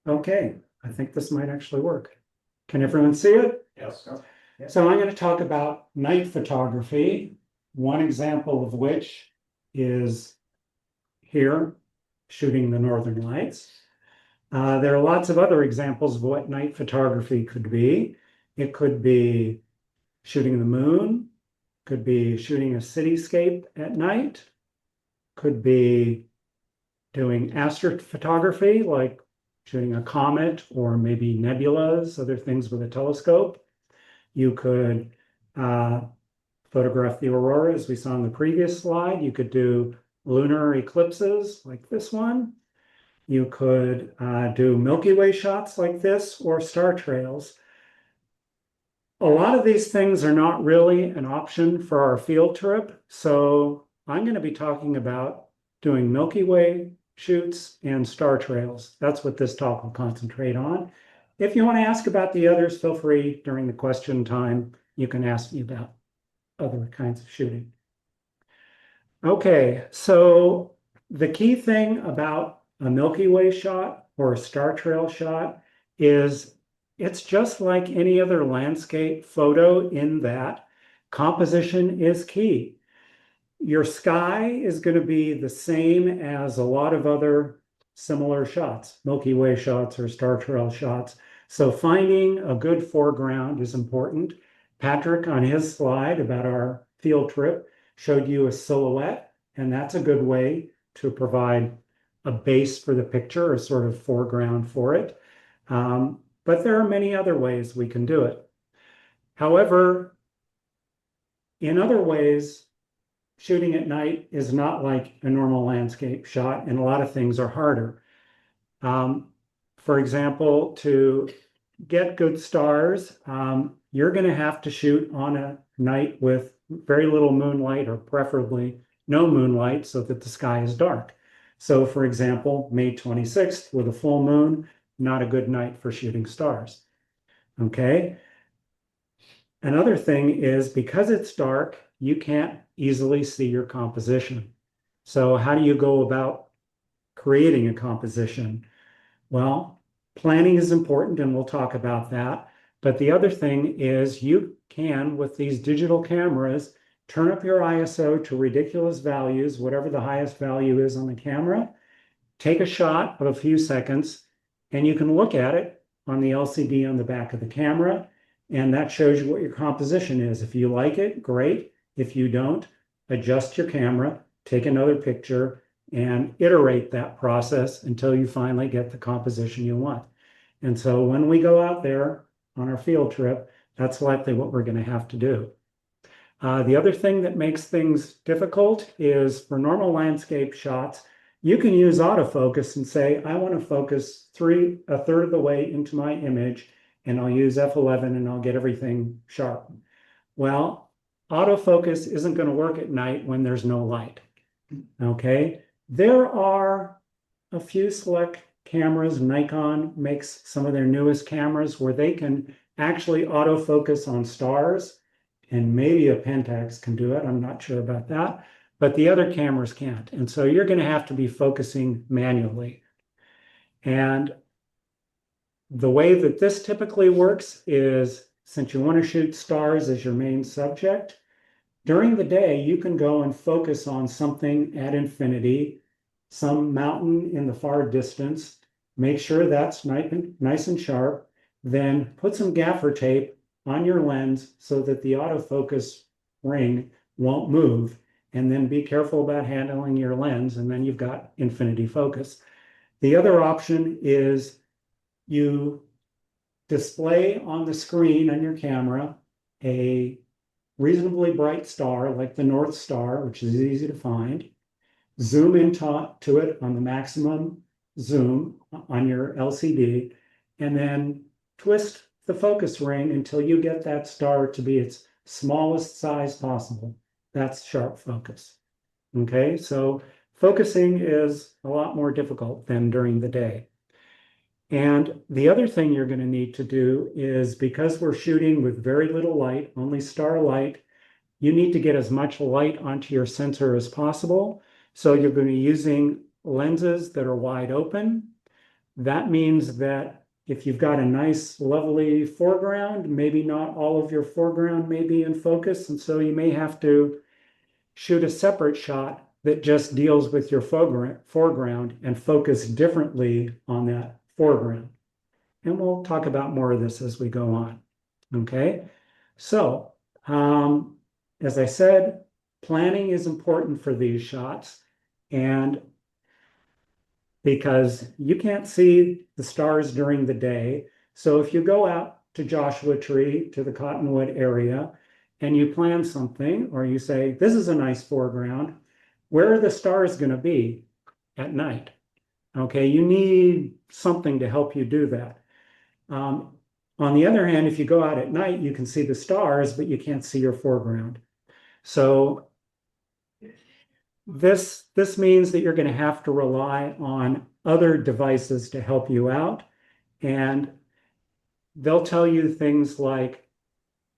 Okay, I think this might actually work. Can everyone see it? Yes. So I'm going to talk about night photography, one example of which is here, shooting the northern lights. There are lots of other examples of what night photography could be. It could be shooting the moon, could be shooting a cityscape at night, could be doing astrophotography, like shooting a comet or maybe nebulas, other things with a telescope. You could photograph the aurora, as we saw in the previous slide. You could do lunar eclipses like this one. You could do Milky Way shots like this or star trails. A lot of these things are not really an option for our field trip, so I'm going to be talking about doing Milky Way shoots and star trails. That's what this talk will concentrate on. If you want to ask about the others, feel free during the question time. You can ask me about other kinds of shooting. Okay, so the key thing about a Milky Way shot or a star trail shot is it's just like any other landscape photo in that composition is key. Your sky is going to be the same as a lot of other similar shots, Milky Way shots or star trail shots. So finding a good foreground is important. Patrick, on his slide about our field trip, showed you a silhouette, and that's a good way to provide a base for the picture, a sort of foreground for it. But there are many other ways we can do it. However, in other ways, shooting at night is not like a normal landscape shot, and a lot of things are harder. For example, to get good stars, you're going to have to shoot on a night with very little moonlight, or preferably no moonlight, so that the sky is dark. So, for example, May 26th with a full moon, not a good night for shooting stars. Okay. Another thing is, because it's dark, you can't easily see your composition. So how do you go about creating a composition? Well, planning is important, and we'll talk about that. But the other thing is, you can, with these digital cameras, turn up your ISO to ridiculous values, whatever the highest value is on the camera, take a shot of a few seconds, and you can look at it on the LCD on the back of the camera, and that shows you what your composition is. If you like it, great. If you don't, adjust your camera, take another picture, and iterate that process until you finally get the composition you want. And so when we go out there on our field trip, that's likely what we're going to have to do. The other thing that makes things difficult is, for normal landscape shots, you can use autofocus and say, I want to focus a third of the way into my image, and I'll use F11 and I'll get everything sharp. Well, autofocus isn't going to work at night when there's no light. Okay, there are a few select cameras. Nikon makes some of their newest cameras where they can actually autofocus on stars, and maybe a Pentax can do it. I'm not sure about that, but the other cameras can't. And so you're going to have to be focusing manually. And the way that this typically works is, since you want to shoot stars as your main subject, during the day, you can go and focus on something at infinity, some mountain in the far distance, make sure that's nice and sharp, then put some gaffer tape on your lens so that the autofocus ring won't move, and then be careful about handling your lens, and then you've got infinity focus. The other option is you display on the screen on your camera a reasonably bright star like the North Star, which is easy to find, zoom into it on the maximum zoom on your LCD, and then twist the focus ring until you get that star to be its smallest size possible. That's sharp focus. Okay, so focusing is a lot more difficult than during the day. And the other thing you're going to need to do is, because we're shooting with very little light, only starlight, you need to get as much light onto your sensor as possible. So you're going to be using lenses that are wide open. That means that if you've got a nice, lovely foreground, maybe not all of your foreground may be in focus. And so you may have to shoot a separate shot that just deals with your foreground and focus differently on that foreground. And we'll talk about more of this as we go on. Okay, so as I said, planning is important for these shots, and because you can't see the stars during the day. So if you go out to Joshua Tree, to the Cottonwood area, and you plan something, or you say, this is a nice foreground, where are the stars going to be at night? Okay, you need something to help you do that. On the other hand, if you go out at night, you can see the stars, but you can't see your foreground. So this means that you're going to have to rely on other devices to help you out. And they'll tell you things like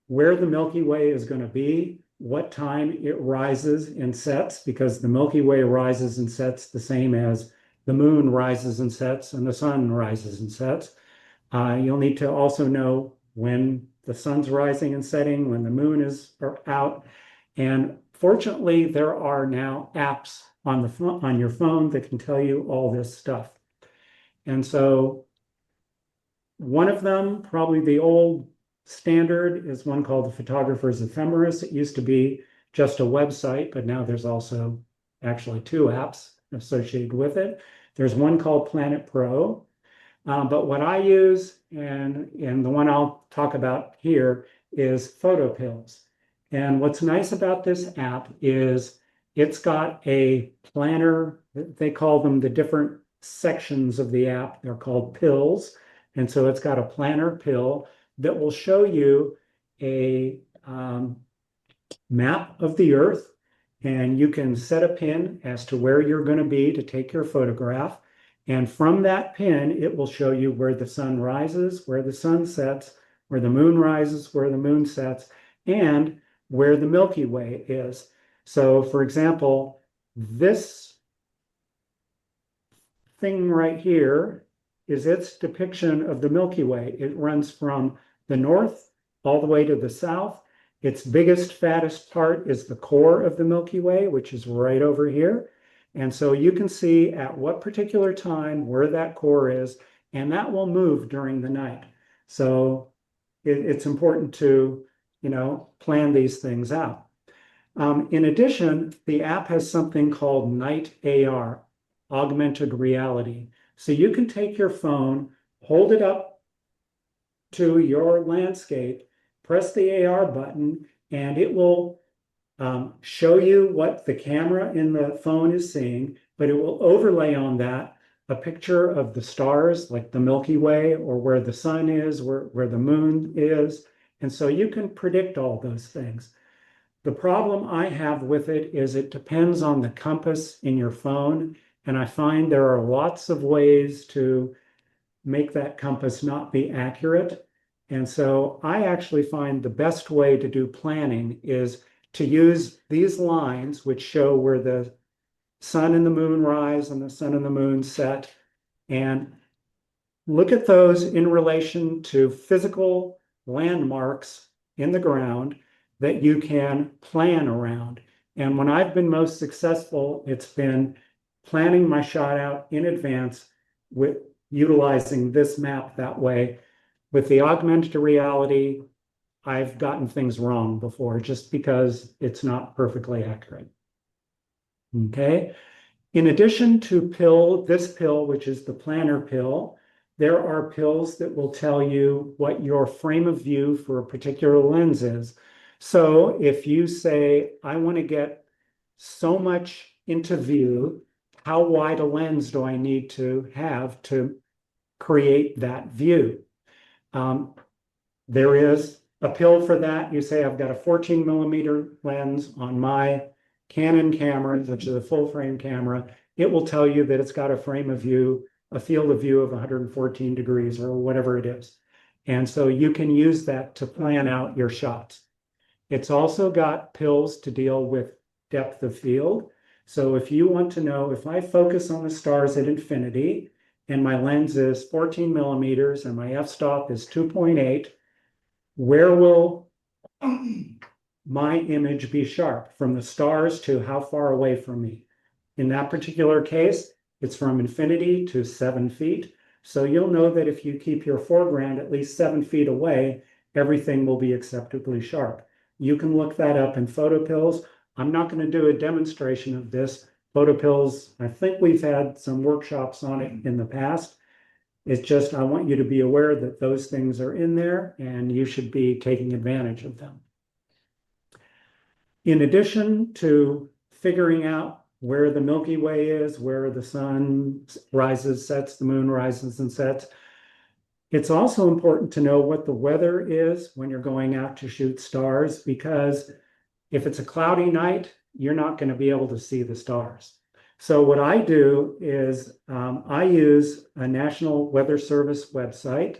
where the Milky Way is going to be, what time it rises and sets, because the Milky Way rises and sets the same as the moon rises and sets and the sun rises and sets. You'll need to also know when the sun's rising and setting, when the moon is out. And fortunately, there are now apps on your phone that can tell you all this stuff. And so one of them, probably the old standard, is one called the Photographer's Ephemeris. It used to be just a website, but now there's also actually two apps associated with it. There's one called Planet Pro. But what I use, and the one I'll talk about here, is Photo Pills. And what's nice about this app is it's got a planner. They call them the different sections of the app. They're called pills. And so it's got a planner pill that will show you a map of the Earth. And you can set a pin as to where you're going to be to take your photograph. And from that pin, it will show you where the sun rises, where the sun sets, where the moon rises, where the moon sets, and where the Milky Way is. So, for example, this thing right here is its depiction of the Milky Way. It runs from the north all the way to the south. Its biggest, fattest part is the core of the Milky Way, which is right over here. And so you can see at what particular time where that core is, and that will move during the night. So it's important to, plan these things out. In addition, the app has something called Night AR, augmented reality. So you can take your phone, hold it up to your landscape, press the AR button, and it will show you what the camera in the phone is seeing, but it will overlay on that a picture of the stars, like the Milky Way, or where the sun is, where the moon is. And so you can predict all those things. The problem I have with it is it depends on the compass in your phone. And I find there are lots of ways to make that compass not be accurate. And so I actually find the best way to do planning is to use these lines, which show where the sun and the moon rise and the sun and the moon set, and look at those in relation to physical landmarks in the ground that you can plan around. And when I've been most successful, it's been planning my shot out in advance with utilizing this map that way. With the augmented reality, I've gotten things wrong before just because it's not perfectly accurate. Okay. In addition to this pill, which is the planner pill, there are pills that will tell you what your frame of view for a particular lens is. So if you say, I want to get so much into view, how wide a lens do I need to have to create that view? There is a pill for that. You say, I've got a 14 millimeter lens on my Canon camera, which is a full frame camera. It will tell you that it's got a frame of view, a field of view of 114 degrees or whatever it is. And so you can use that to plan out your shots. It's also got pills to deal with depth of field. So if you want to know, if I focus on the stars at infinity and my lens is 14 millimeters and my f-stop is 2.8, where will my image be sharp? From the stars to how far away from me? In that particular case, it's from infinity to 7 feet. So you'll know that if you keep your foreground at least 7 feet away, everything will be acceptably sharp. You can look that up in photopills. I'm not going to do a demonstration of this. Photopills, I think we've had some workshops on it in the past. It's just, I want you to be aware that those things are in there and you should be taking advantage of them. In addition to figuring out where the Milky Way is, where the sun rises, sets, the moon rises and sets, it's also important to know what the weather is when you're going out to shoot stars, because if it's a cloudy night, you're not going to be able to see the stars. So what I do is I use a National Weather Service website,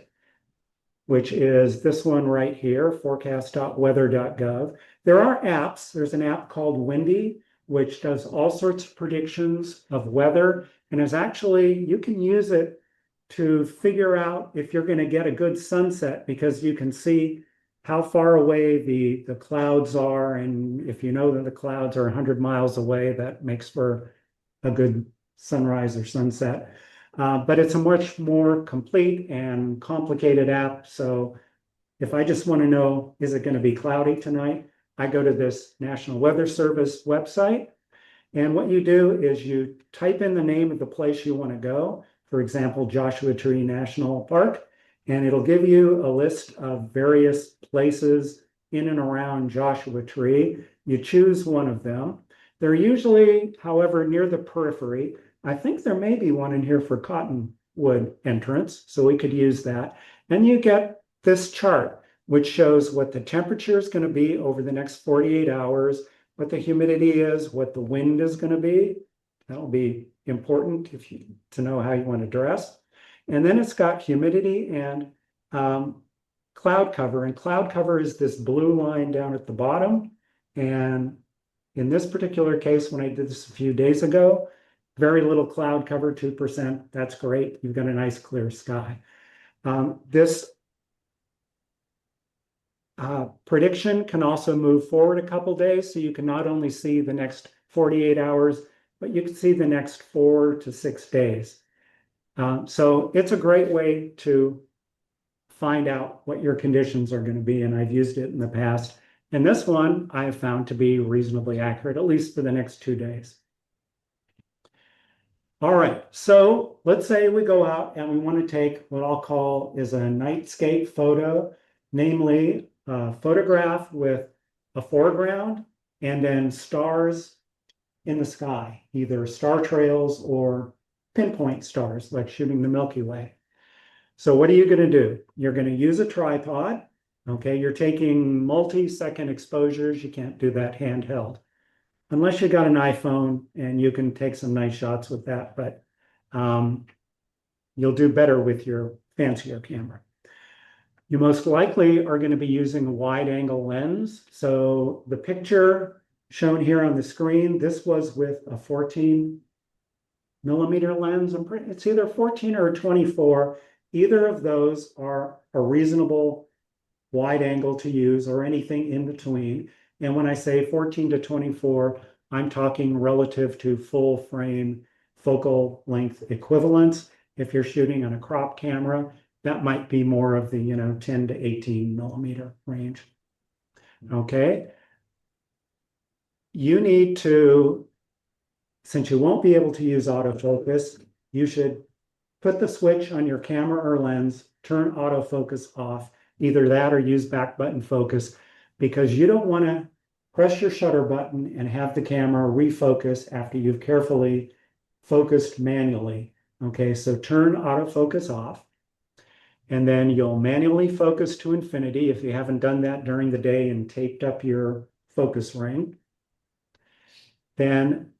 which is this one right here, forecast.weather.gov. There are apps. There's an app called Windy, which does all sorts of predictions of weather, and is actually, you can use it to figure out if you're going to get a good sunset, because you can see how far away the clouds are. And if you know that the clouds are 100 miles away, that makes for a good sunrise or sunset. But it's a much more complete and complicated app. So if I just want to know, is it going to be cloudy tonight? I go to this National Weather Service website. And what you do is you type in the name of the place you want to go. For example, Joshua Tree National Park, and it'll give you a list of various places in and around Joshua Tree. You choose one of them. They're usually, however, near the periphery. I think there may be one in here for Cottonwood entrance, so we could use that. And you get this chart, which shows what the temperature is going to be over the next 48 hours, what the humidity is, what the wind is going to be. That'll be important to know how you want to dress. And then it's got humidity and cloud cover. And cloud cover is this blue line down at the bottom. And in this particular case, when I did this a few days ago, very little cloud cover, 2%. That's great. You've got a nice clear sky. This prediction can also move forward a couple days. So you can not only see the next 48 hours, but you can see the next 4 to 6 days. So it's a great way to find out what your conditions are going to be. And I've used it in the past. And this one I have found to be reasonably accurate, at least for the next 2 days. All right, so let's say we go out and we want to take what I'll call is a nightscape photo, namely a photograph with a foreground and then stars in the sky, either star trails or pinpoint stars, like shooting the Milky Way. So what are you going to do? You're going to use a tripod. Okay, you're taking multi-second exposures. You can't do that handheld unless you got an iPhone, and you can take some nice shots with that, but you'll do better with your fancier camera. You most likely are going to be using a wide angle lens. So the picture shown here on the screen, this was with a 14 millimeter lens. It's either 14 or 24. Either of those are a reasonable wide angle to use, or anything in between. And when I say 14 to 24, I'm talking relative to full frame focal length equivalents. If you're shooting on a crop camera, that might be more of the 10 to 18 millimeter range. Okay. You need to, since you won't be able to use autofocus, you should put the switch on your camera or lens, turn autofocus off, either that or use back button focus, because you don't want to press your shutter button and have the camera refocus after you've carefully focused manually. Okay, so turn autofocus off, and then you'll manually focus to infinity if you haven't done that during the day and taped up your focus ring. Then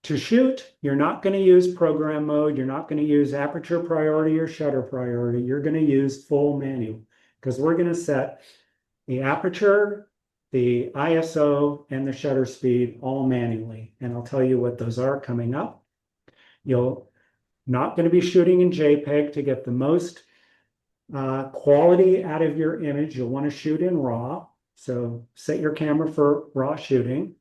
to shoot, you're not going to use program mode. You're not going to use aperture priority or shutter priority. You're going to use full manual, because we're going to set the aperture the ISO and the shutter speed all manually. And I'll tell you what those are coming up. You're not going to be shooting in JPEG to get the most quality out of your image. You'll want to shoot in RAW. So set your camera for RAW shooting.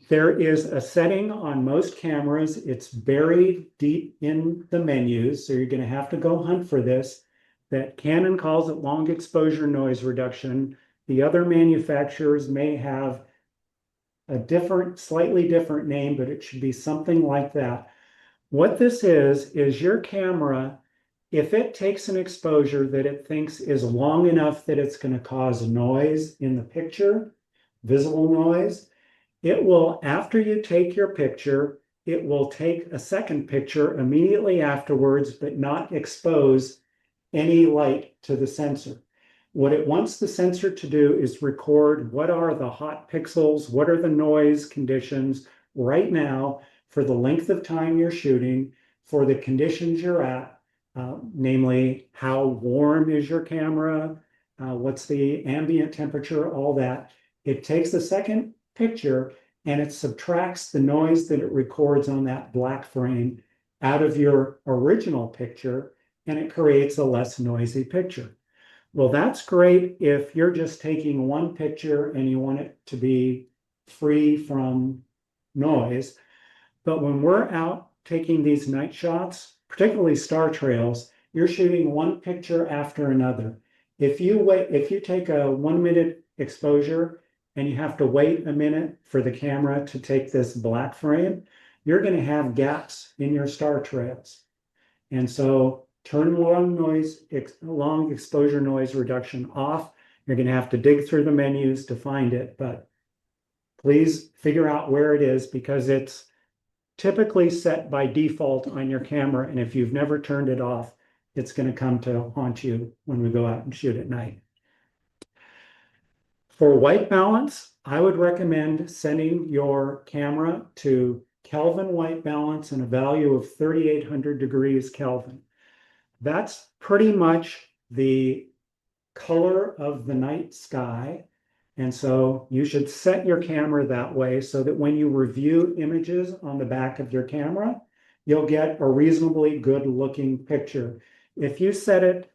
There is a setting on most cameras. It's buried deep in the menus, so you're going to have to go hunt for this. That Canon calls it long exposure noise reduction. The other manufacturers may have a different, slightly different name, but it should be something like that. What this is your camera, if it takes an exposure that it thinks is long enough that it's going to cause noise in the picture, visible noise, it will, after you take your picture, it will take a second picture immediately afterwards, but not expose any light to the sensor. What it wants the sensor to do is record what are the hot pixels, what are the noise conditions right now for the length of time you're shooting, for the conditions you're at, namely how warm is your camera, what's the ambient temperature, all that. It takes the second picture and it subtracts the noise that it records on that black frame out of your original picture, and it creates a less noisy picture. Well, that's great if you're just taking one picture and you want it to be free from noise. But when we're out taking these night shots, particularly star trails, you're shooting one picture after another. If you take a 1 minute exposure and you have to wait a minute for the camera to take this black frame, you're going to have gaps in your star trails. And so turn long exposure noise reduction off. You're going to have to dig through the menus to find it, but please figure out where it is because it's typically set by default on your camera. And if you've never turned it off, it's going to come to haunt you when we go out and shoot at night. For white balance, I would recommend setting your camera to Kelvin white balance and a value of 3,800 degrees Kelvin. That's pretty much the color of the night sky. And so you should set your camera that way so that when you review images on the back of your camera, you'll get a reasonably good looking picture. If you set it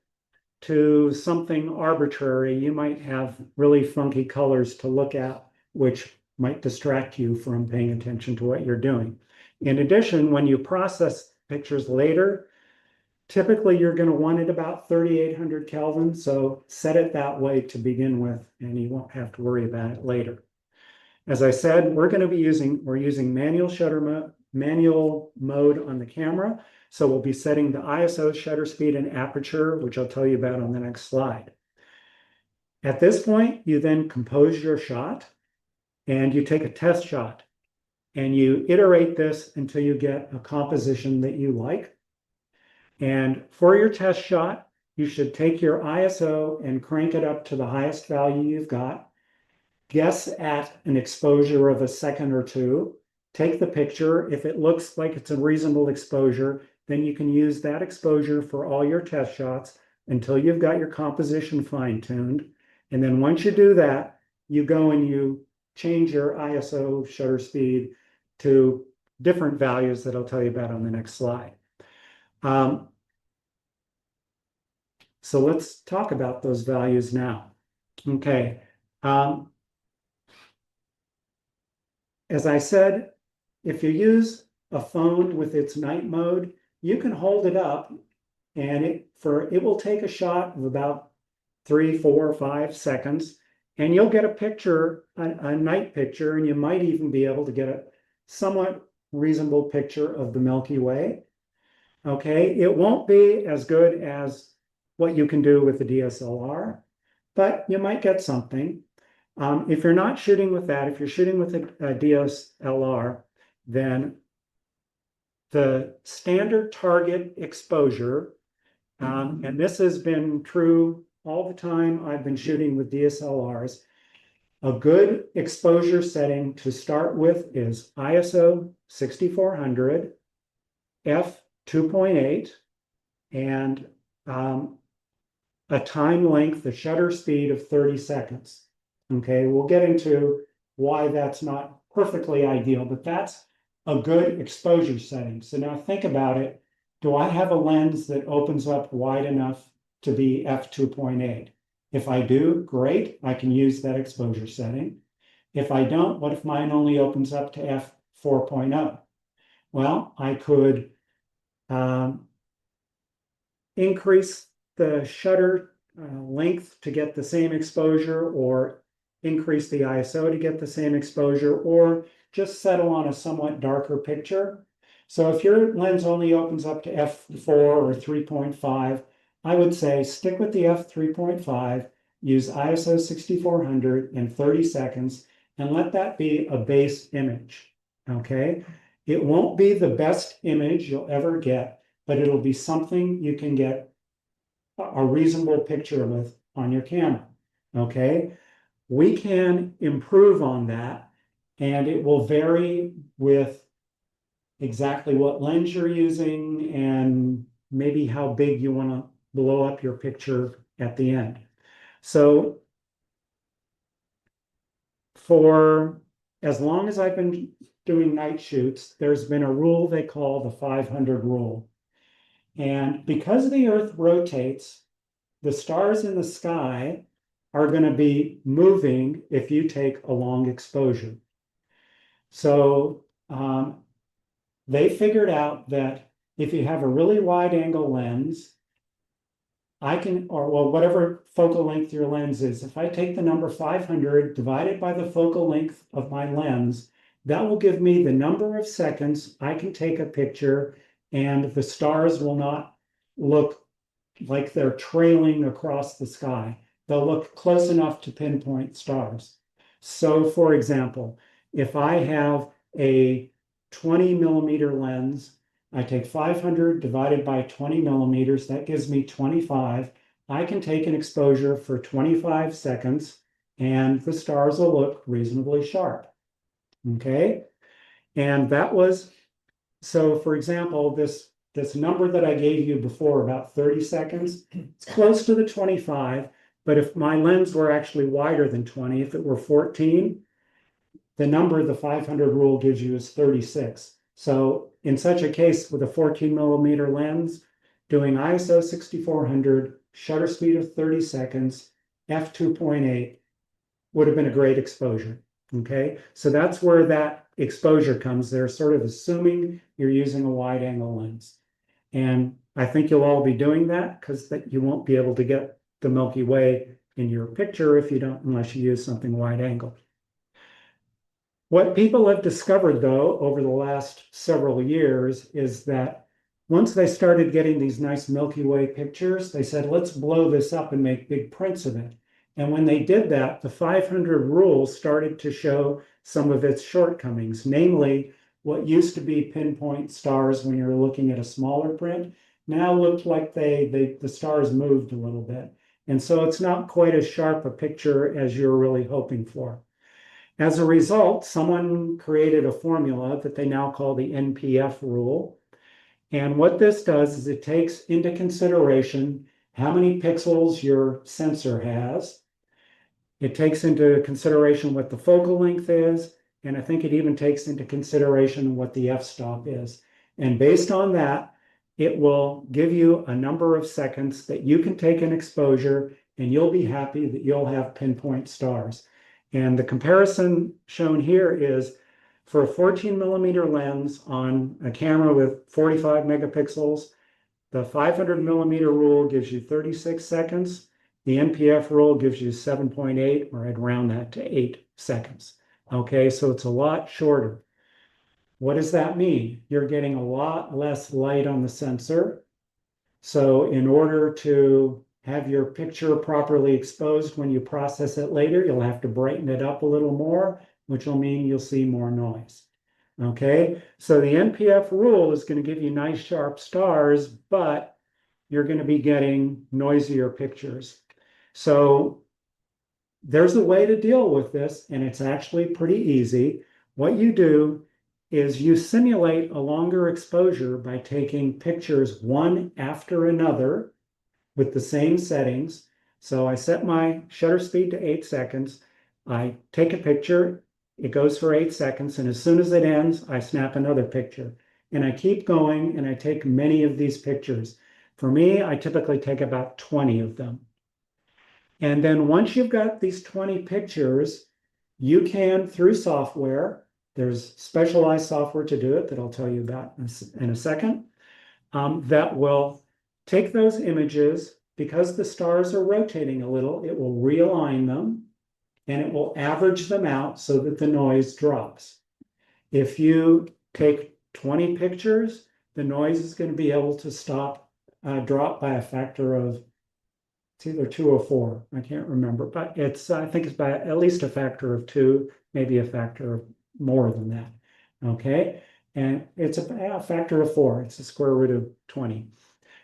to something arbitrary, you might have really funky colors to look at, which might distract you from paying attention to what you're doing. In addition, when you process pictures later, typically you're going to want it about 3,800 Kelvin, so set it that way to begin with, and you won't have to worry about it later. As I said, we're using manual mode on the camera, so we'll be setting the ISO, shutter speed, and aperture, which I'll tell you about on the next slide. At this point, you then compose your shot, and you take a test shot, and you iterate this until you get a composition that you like. And for your test shot, you should take your ISO and crank it up to the highest value you've got. Guess at an exposure of a second or two. Take the picture. If it looks like it's a reasonable exposure, then you can use that exposure for all your test shots until you've got your composition fine-tuned. And then once you do that, you go and you change your ISO, shutter speed to different values that I'll tell you about on the next slide. So let's talk about those values now. Okay. As I said, if you use a phone with its night mode, you can hold it up and it will take a shot of about 3, 4, 5 seconds, and you'll get a picture, a night picture, and you might even be able to get a somewhat reasonable picture of the Milky Way. Okay, it won't be as good as what you can do with the DSLR, but you might get something. If you're not shooting with that, if you're shooting with a DSLR, then the standard target exposure, and this has been true all the time I've been shooting with DSLRs, a good exposure setting to start with is ISO 6400, f 2.8, and a time length, the shutter speed of 30 seconds. Okay, we'll get into why that's not perfectly ideal, but that's a good exposure setting. So now think about it. Do I have a lens that opens up wide enough to be f2.8? If I do, great, I can use that exposure setting. If I don't, what if mine only opens up to f4.0? Well, I could um, increase the shutter length to get the same exposure, or increase the ISO to get the same exposure, or just settle on a somewhat darker picture. So if your lens only opens up to f4 or 3.5, I would say stick with the f3.5, use ISO 6400 in 30 seconds, and let that be a base image. Okay? It won't be the best image you'll ever get, but it'll be something you can get a reasonable picture with on your camera. Okay. We can improve on that, and it will vary with exactly what lens you're using and maybe how big you want to blow up your picture at the end. So for as long as I've been doing night shoots, there's been a rule they call the 500 rule. And because the Earth rotates, the stars in the sky are going to be moving if you take a long exposure. So they figured out that if you have a really wide angle lens, I can, or well, whatever focal length your lens is, if I take the number 500 divided by the focal length of my lens, that will give me the number of seconds I can take a picture and the stars will not look like they're trailing across the sky. They'll look close enough to pinpoint stars. So, for example, if I have a 20 millimeter lens, I take 500 divided by 20 millimeters, that gives me 25. I can take an exposure for 25 seconds and the stars will look reasonably sharp. Okay. And that was, so for example, this number that I gave you before, about 30 seconds, it's close to the 25, but if my lens were actually wider than 20, if it were 14, the number the 500 rule gives you is 36. So in such a case with a 14 millimeter lens, doing ISO 6400, shutter speed of 30 seconds, f2.8 would have been a great exposure. Okay, so that's where that exposure comes. They're sort of assuming you're using a wide angle lens. And I think you'll all be doing that because that you won't be able to get the Milky Way in your picture if you don't, unless you use something wide angle. What people have discovered, though, over the last several years is that once they started getting these nice Milky Way pictures, they said, let's blow this up and make big prints of it. And when they did that, the 500 rule started to show some of its shortcomings, namely what used to be pinpoint stars when you're looking at a smaller print now looked like the stars moved a little bit. And so it's not quite as sharp a picture as you're really hoping for. As a result, someone created a formula that they now call the NPF rule. And what this does is it takes into consideration how many pixels your sensor has. It takes into consideration what the focal length is, and I think it even takes into consideration what the f-stop is. And based on that, it will give you a number of seconds that you can take an exposure, and you'll be happy that you'll have pinpoint stars. And the comparison shown here is for a 14 millimeter lens on a camera with 45 megapixels, the 500 millimeter rule gives you 36 seconds. The NPF rule gives you 7.8, or I'd round that to 8 seconds. Okay, so it's a lot shorter. What does that mean? You're getting a lot less light on the sensor. So in order to have your picture properly exposed when you process it later, you'll have to brighten it up a little more, which will mean you'll see more noise. Okay, so the NPF rule is going to give you nice sharp stars, but you're going to be getting noisier pictures. So there's a way to deal with this, and it's actually pretty easy. What you do is you simulate a longer exposure by taking pictures one after another with the same settings. So I set my shutter speed to 8 seconds. I take a picture, it goes for 8 seconds, and as soon as it ends, I snap another picture. And I keep going and I take many of these pictures. For me, I typically take about 20 of them. And then once you've got these 20 pictures, you can, through software, there's specialized software to do it that I'll tell you about in a second, that will take those images, because the stars are rotating a little, it will realign them and it will average them out so that the noise drops. If you take 20 pictures, the noise is going to be able to drop by a factor of, it's either 2 or 4, I can't remember, but I think it's by at least a factor of 2, maybe a factor of more than that. Okay. And it's a factor of 4. It's the square root of 20.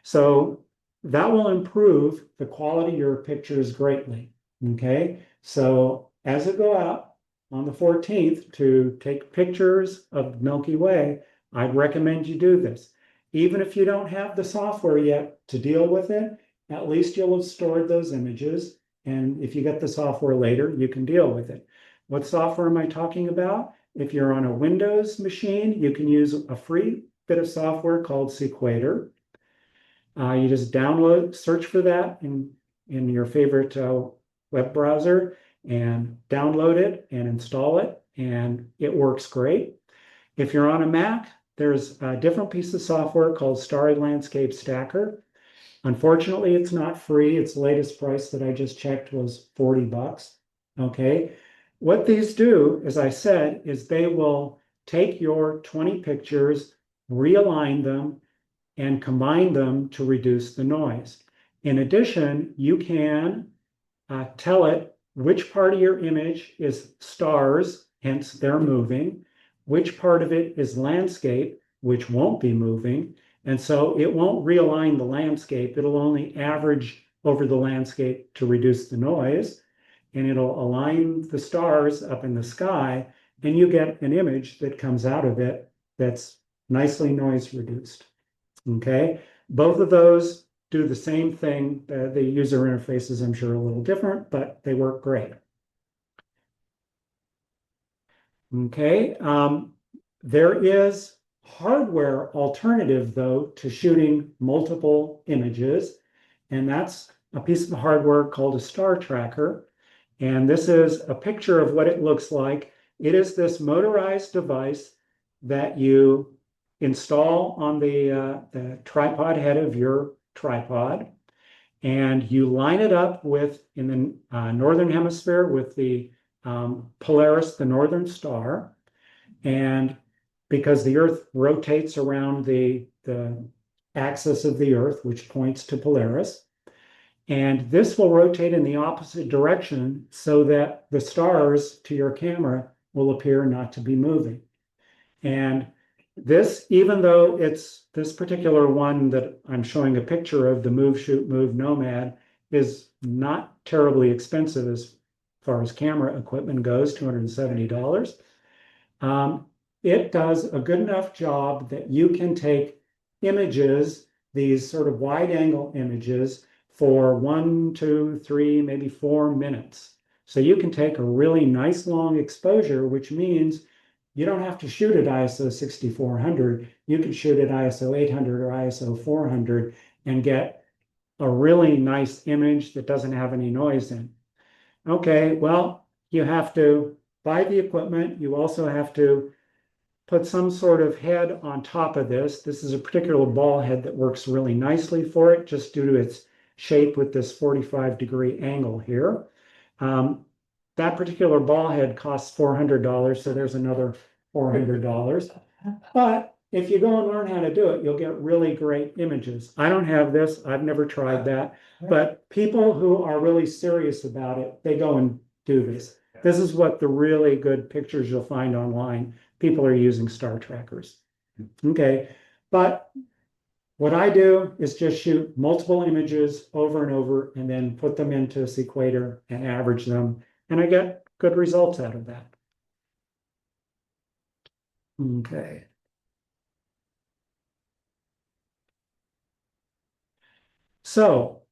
So that will improve the quality of your pictures greatly. Okay. So as I go out on the 14th to take pictures of Milky Way, I'd recommend you do this. Even if you don't have the software yet to deal with it, at least you'll have stored those images. And if you get the software later, you can deal with it. What software am I talking about? If you're on a Windows machine, you can use a free bit of software called Sequator. You just search for that in your favorite web browser and download it and install it, and it works great. If you're on a Mac, there's a different piece of software called Starry Landscape Stacker. Unfortunately, it's not free. Its latest price that I just checked was 40 bucks. Okay. What these do, as I said, is they will take your 20 pictures, realign them, and combine them to reduce the noise. In addition, you can tell it which part of your image is stars, hence they're moving, which part of it is landscape, which won't be moving. And so it won't realign the landscape. It'll only average over the landscape to reduce the noise. And it'll align the stars up in the sky. And you get an image that comes out of it that's nicely noise reduced. Okay. Both of those do the same thing. The user interfaces, I'm sure, are a little different, but they work great. Okay. There is hardware alternative, though, to shooting multiple images, and that's a piece of hardware called a star tracker. And this is a picture of what it looks like. It is this motorized device that you install on the tripod head of your tripod, and you line it up with, in the northern hemisphere, with the Polaris, the northern star. And because the Earth rotates around the axis of the Earth, which points to Polaris, and this will rotate in the opposite direction so that the stars to your camera will appear not to be moving. And this, even though it's this particular one that I'm showing a picture of, the Move, Shoot, Move Nomad, is not terribly expensive as far as camera equipment goes, $270. It does a good enough job that you can take images, these sort of wide angle images, for 1, 2, 3, maybe 4 minutes. So you can take a really nice long exposure, which means you don't have to shoot at ISO 6400. You can shoot at ISO 800 or ISO 400 and get a really nice image that doesn't have any noise in. Okay, well, you have to buy the equipment. You also have to put some sort of head on top of this. This is a particular ball head that works really nicely for it, just due to its shape with this 45-degree angle here. That particular ball head costs $400, so there's another $400. But if you go and learn how to do it, you'll get really great images. I don't have this. I've never tried that. But people who are really serious about it, they go and do this. This is what the really good pictures you'll find online. People are using star trackers. Okay, but what I do is just shoot multiple images over and over and then put them into Sequator and average them, and I get good results out of that. Okay. So,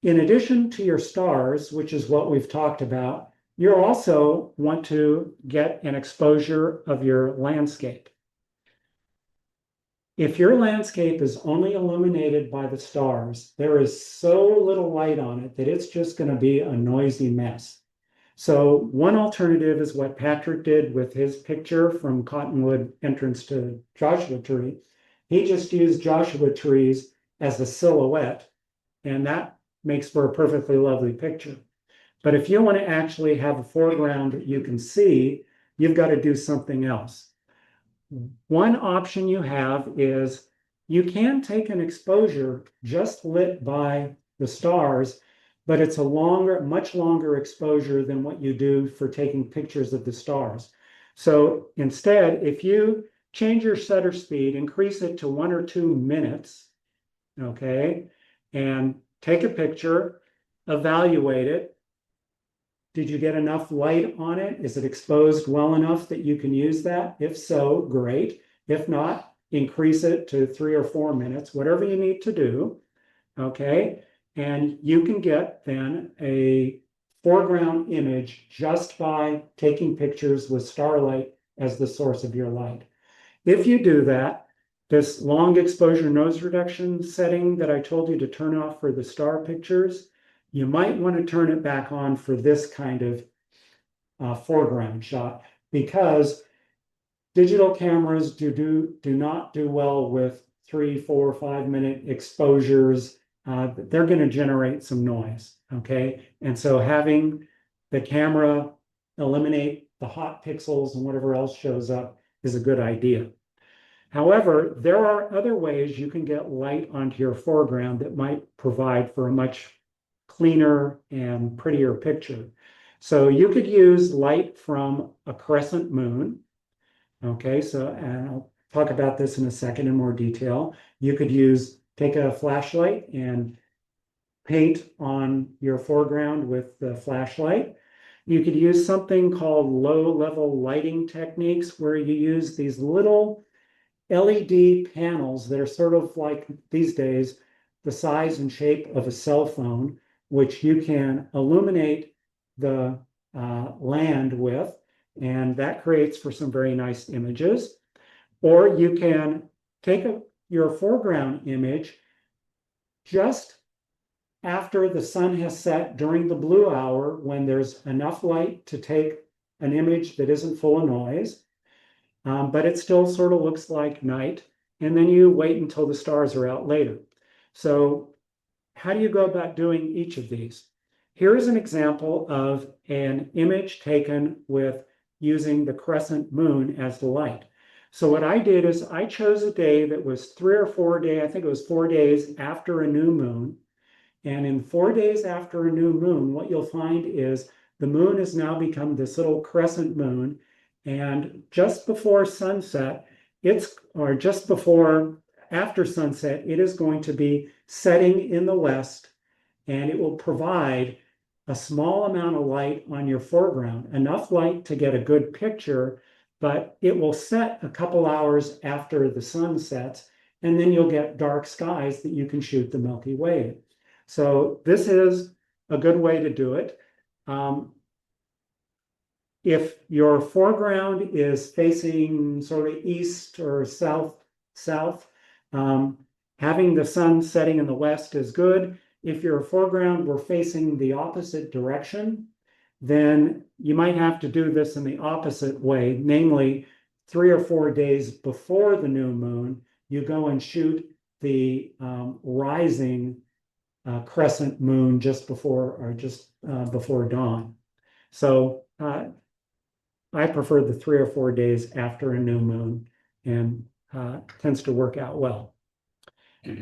in addition to your stars, which is what we've talked about, You also want to get an exposure of your landscape. If your landscape is only illuminated by the stars, there is so little light on it that it's just going to be a noisy mess. So one alternative is what Patrick did with his picture from Cottonwood entrance to Joshua Tree. He just used Joshua trees as a silhouette, and that makes for a perfectly lovely picture. But if you want to actually have a foreground that you can see, you've got to do something else. One option you have is you can take an exposure just lit by the stars, but it's a much longer exposure than what you do for taking pictures of the stars. So instead, if you change your shutter speed, increase it to 1 or 2 minutes, okay, and take a picture, evaluate it. Did you get enough light on it? Is it exposed well enough that you can use that? If so, great. If not, increase it to 3 or 4 minutes, whatever you need to do. Okay. And you can get then a foreground image just by taking pictures with starlight as the source of your light. If you do that, this long exposure noise reduction setting that I told you to turn off for the star pictures, you might want to turn it back on for this kind of foreground shot, because digital cameras do not do well with 3, 4, 5 minute exposures. They're going to generate some noise, okay? And so having the camera eliminate the hot pixels and whatever else shows up is a good idea. However, there are other ways you can get light onto your foreground that might provide for a much cleaner and prettier picture. So you could use light from a crescent moon. Okay, so and I'll talk about this in a second in more detail. You could take a flashlight and paint on your foreground with the flashlight. You could use something called low-level lighting techniques, where you use these little LED panels that are sort of like these days the size and shape of a cell phone, which you can illuminate the land with, and that creates for some very nice images. Or you can take your foreground image just after the sun has set during the blue hour, when there's enough light to take an image that isn't full of noise, but it still sort of looks like night. And then you wait until the stars are out later. So how do you go about doing each of these? Here's an example of an image taken with using the crescent moon as the light. So what I did is I chose a day that was 3 or 4 days, I think it was 4 days after a new moon. And in 4 days after a new moon, what you'll find is the moon has now become this little crescent moon. And just before sunset, after sunset, it is going to be setting in the west, and it will provide a small amount of light on your foreground, enough light to get a good picture, but it will set a couple hours after the sun sets, and then you'll get dark skies that you can shoot the Milky Way in. So this is a good way to do it. If your foreground is facing sort of east or south, having the sun setting in the west is good. If your foreground were facing the opposite direction, then you might have to do this in the opposite way, namely 3 or 4 days before the new moon, you go and shoot the rising crescent moon just before dawn. So I prefer the 3 or 4 days after a new moon, and tends to work out well.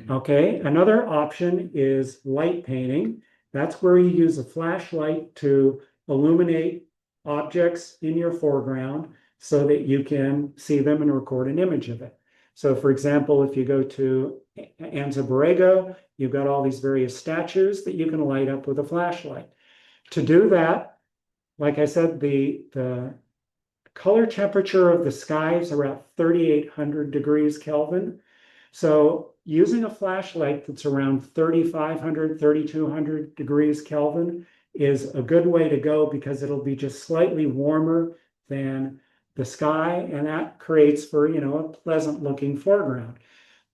Okay, another option is light painting. That's where you use a flashlight to illuminate objects in your foreground so that you can see them and record an image of it. So for example, if you go to Anza Borrego, you've got all these various statues that you can light up with a flashlight. To do that, like I said, the color temperature of the sky is around 3,800 degrees Kelvin. So using a flashlight that's around 3,500, 3,200 degrees Kelvin is a good way to go because it'll be just slightly warmer than the sky, and that creates for, a pleasant looking foreground.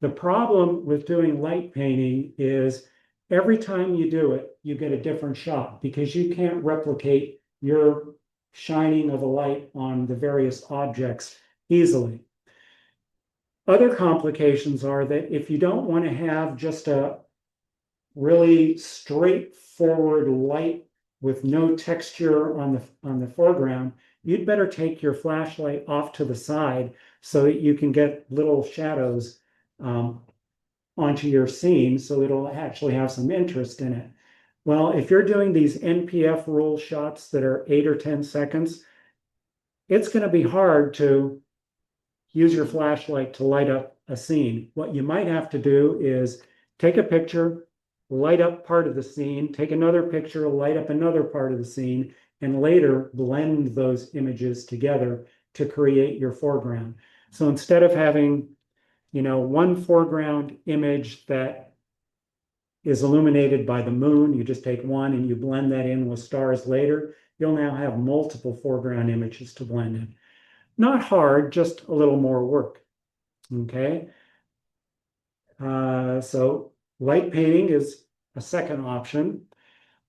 The problem with doing light painting is every time you do it, you get a different shot because you can't replicate your shining of a light on the various objects easily. Other complications are that if you don't want to have just a really straightforward light with no texture on the foreground, you'd better take your flashlight off to the side so that you can get little shadows onto your scene so it'll actually have some interest in it. Well, if you're doing these NPF roll shots that are 8 or 10 seconds, it's going to be hard to use your flashlight to light up a scene. What you might have to do is take a picture, light up part of the scene, take another picture, light up another part of the scene, and later blend those images together to create your foreground. So instead of having, one foreground image that is illuminated by the moon, you just take one and you blend that in with stars later, you'll now have multiple foreground images to blend in. Not hard, just a little more work. Okay. So light painting is a second option.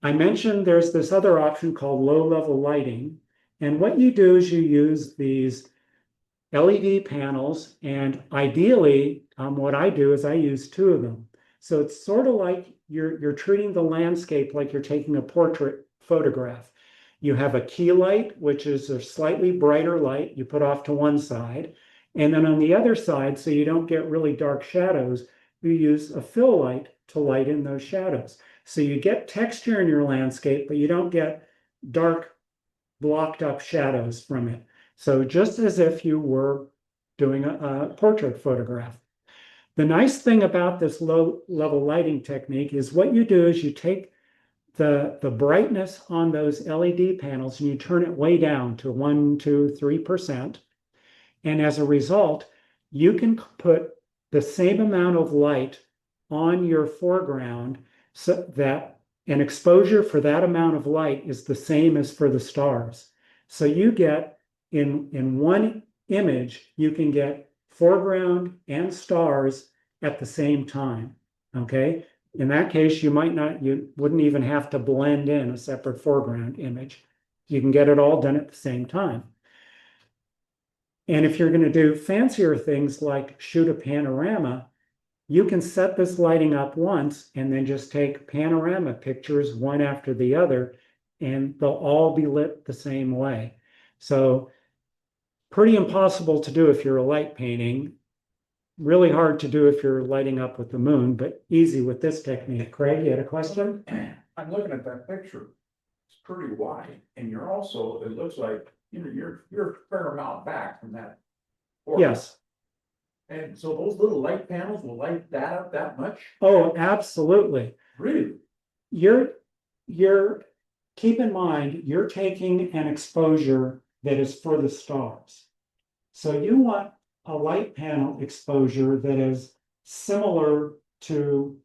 I mentioned there's this other option called low-level lighting. And what you do is you use these LED panels, and ideally, what I do is I use 2 of them. So it's sort of like you're treating the landscape like you're taking a portrait photograph. You have a key light, which is a slightly brighter light you put off to one side. And then on the other side, so you don't get really dark shadows, you use a fill light to light in those shadows. So you get texture in your landscape, but you don't get dark, blocked up shadows from it. So just as if you were doing a portrait photograph. The nice thing about this low-level lighting technique is what you do is you take the brightness on those LED panels and you turn it way down to 1, 2, 3%. And as a result, you can put the same amount of light on your foreground so that an exposure for that amount of light is the same as for the stars. So you get in one image, you can get foreground and stars at the same time. Okay. In that case, you wouldn't even have to blend in a separate foreground image. You can get it all done at the same time. And if you're going to do fancier things like shoot a panorama, you can set this lighting up once and then just take panorama pictures one after the other, and they'll all be lit the same way. So pretty impossible to do if you're a light painting. Really hard to do if you're lighting up with the moon, but easy with this technique. Craig, you had a question? I'm looking at that picture. It's pretty wide, and you're also, it looks like, you're a fair amount back from that. Yes. And so those little light panels will light that up that much? Oh, absolutely. Really? You're keep in mind, you're taking an exposure that is for the stars. So you want a light panel exposure that is similar to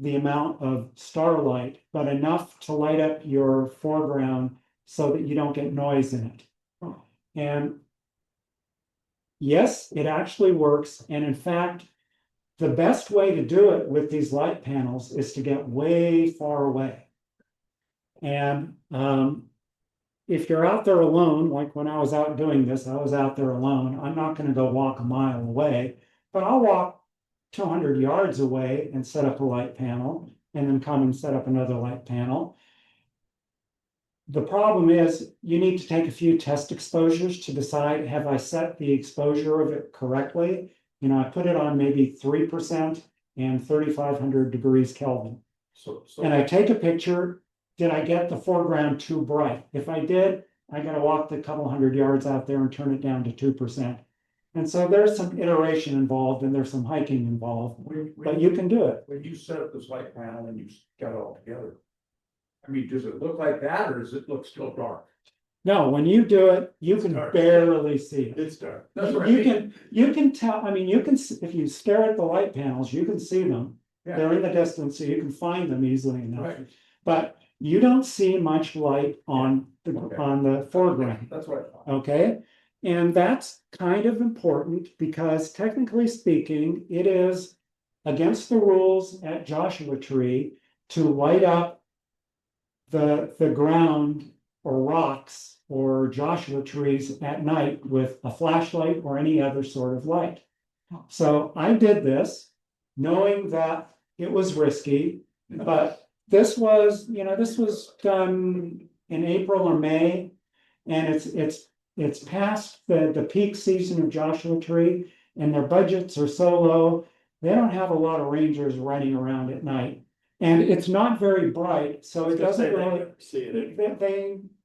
the amount of starlight, but enough to light up your foreground so that you don't get noise in it. And yes, it actually works. And in fact, the best way to do it with these light panels is to get way far away. And if you're out there alone, like when I was out doing this, I was out there alone. I'm not going to go walk a mile away, but I'll walk 200 yards away and set up a light panel and then come and set up another light panel. The problem is you need to take a few test exposures to decide, have I set the exposure of it correctly? I put it on maybe 3% and 3,500 degrees Kelvin. And I take a picture. Did I get the foreground too bright? If I did, I got to walk the couple hundred yards out there and turn it down to 2%. And so there's some iteration involved and there's some hiking involved, but you can do it. When you set up this light panel and you got it all together, I mean, does it look like that or does it look still dark? No, when you do it, you can barely see it. It's dark. That's right. You can tell, I mean, if you stare at the light panels, you can see them. Yeah. They're in the distance, so you can find them easily enough. Right. But you don't see much light on Okay. the foreground. That's what I thought. Okay, and that's kind of important because technically speaking, it is against the rules at Joshua Tree to light up the ground or rocks or Joshua trees at night with a flashlight or any other sort of light. So I did this knowing that it was risky, but this was, this was done in April or May, and it's past the peak season of Joshua Tree, and their budgets are so low, they don't have a lot of rangers running around at night. And it's not very bright, so it doesn't really See it.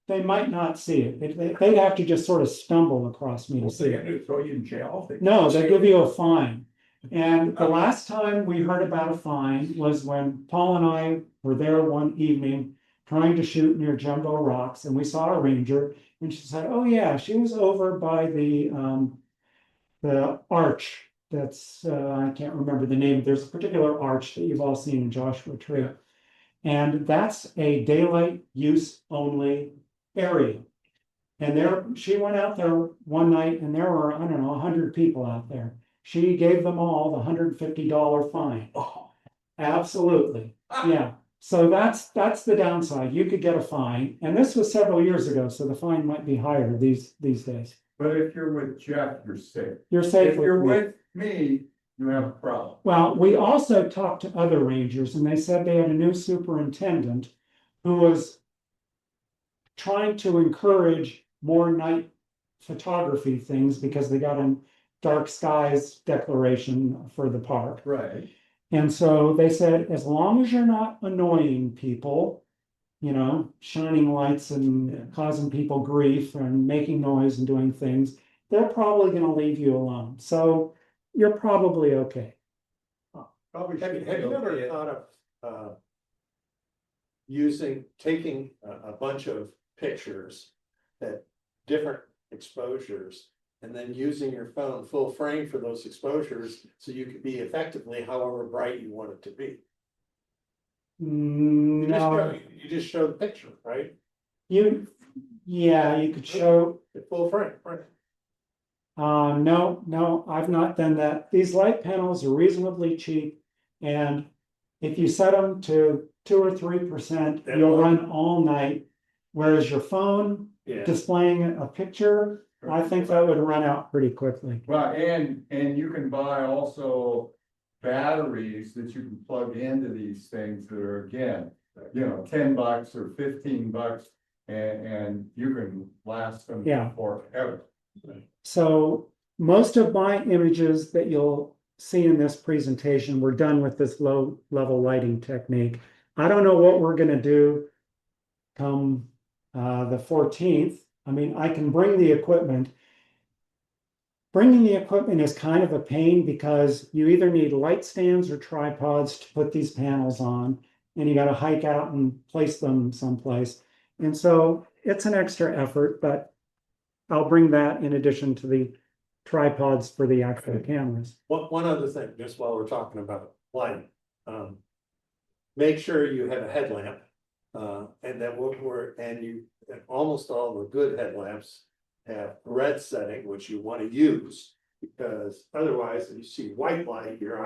they might not see it. They'd have to just sort of stumble across me to What's see they it. gonna do, throw you in jail? No, they give you a fine. And the last time we heard about a fine was when Paul and I were there one evening trying to shoot near Jumbo Rocks, and we saw a ranger, and she said, "Oh yeah, she was over by the arch. That's I can't remember the name. There's a particular arch that you've all seen in Joshua Tree, and that's a daylight use only area." And there, she went out there one night, and there were, I don't know, 100 people out there. She gave them all the $150 fine. Oh, Absolutely, yeah. So that's the downside. You could get a fine, and this was several years ago, so the fine might be higher these days. but if you're with Jeff, you're safe. You're safe If you're with me. with me, you have a problem. Well, we also talked to other rangers, and they said they had a new superintendent who was trying to encourage more night photography things because they got a dark skies declaration for the park. Right. And so they said, as long as you're not annoying people, shining lights and causing people grief and making noise and doing things, they're probably going to leave you alone. So you're probably okay. Probably Have should have you go ever be it. thought of taking a bunch of pictures at different exposures and then using your phone full frame for those exposures so you could be effectively however bright you want it to be? No, You just show the picture, right? yeah, you could show. At full frame, right? No, I've not done that. These light panels are reasonably cheap, and if you set them to 2 or 3%, That you'll will- run all night. Whereas your phone Yeah. displaying a picture, I think that would run out pretty quickly. Well, and you can buy also batteries that you can plug into these things that are, again, $10 or $15, and you can last them Yeah. forever. So most of my images that you'll see in this presentation were done with this low level lighting technique. I don't know what we're gonna do come the 14th. I mean, I can bring the equipment. Bringing the equipment is kind of a pain because you either need light stands or tripods to put these panels on, and you got to hike out and place them someplace. And so it's an extra effort, but I'll bring that in addition to the tripods for the actual cameras. One other thing, just while we're talking about lighting, make sure you have a headlamp. And that and almost all the good headlamps have red setting, which you want to use. Because otherwise, if you see white light, your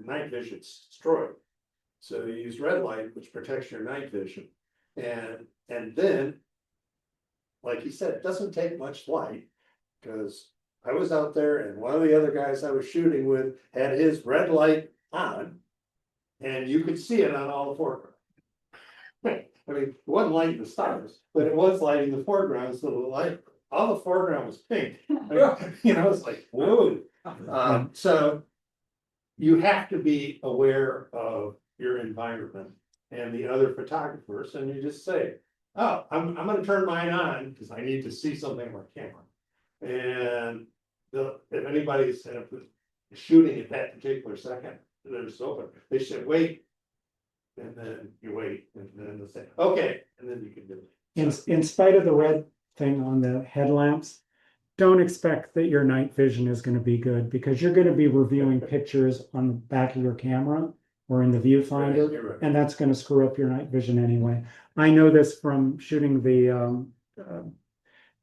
night vision's destroyed. So you use red light, which protects your night vision. And then, like he said, it doesn't take much light. Because I was out there and one of the other guys I was shooting with had his red light on. And you could see it on all the foreground. I mean, it wasn't lighting the stars, but it was lighting the foreground, so the light, all the foreground was pink. It's like, whoa. So you have to be aware of your environment and the other photographers, and you just say, oh, I'm gonna turn mine on because I need to see something on my camera. And if anybody's shooting at that particular second, they're just open, they should wait. And then you wait, and then they say, okay, and then you can do it. In spite of the red thing on the headlamps, don't expect that your night vision is going to be good because you're going to be reviewing pictures on the back of your camera. or in the viewfinder, You're right. and that's going to screw up your night vision anyway. I know this from shooting the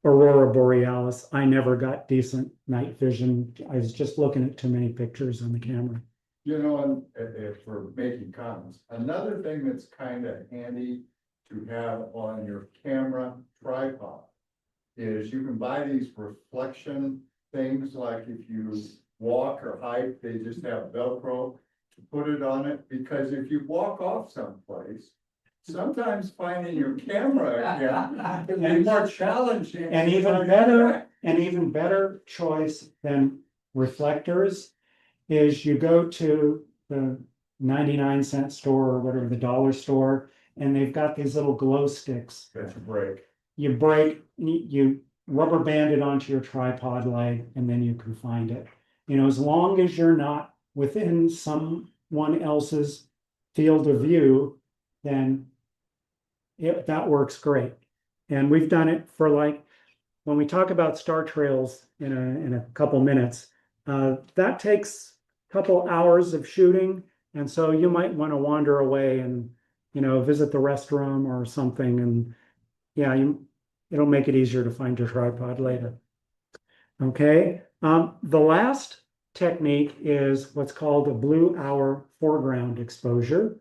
Aurora Borealis. I never got decent night vision. I was just looking at too many pictures on the camera. You know, and if we're making comments, another thing that's kind of handy to have on your camera tripod is you can buy these reflection things, like if you walk or hike, they just have Velcro to put it on it, because if you walk off someplace, sometimes finding your camera again can be more challenging. And even better choice than reflectors is you go to the 99-cent store or whatever, the dollar store, and they've got these little glow sticks. That's a break. You rubber band it onto your tripod leg, and then you can find it. You know, as long as you're not within someone else's field of view, then that works great. And we've done it for, like, when we talk about star trails in a couple minutes, that takes a couple hours of shooting. And so you might want to wander away and, you know, visit the restroom or something. And yeah, it'll make it easier to find your tripod later. Okay. The last technique is what's called a blue hour foreground exposure.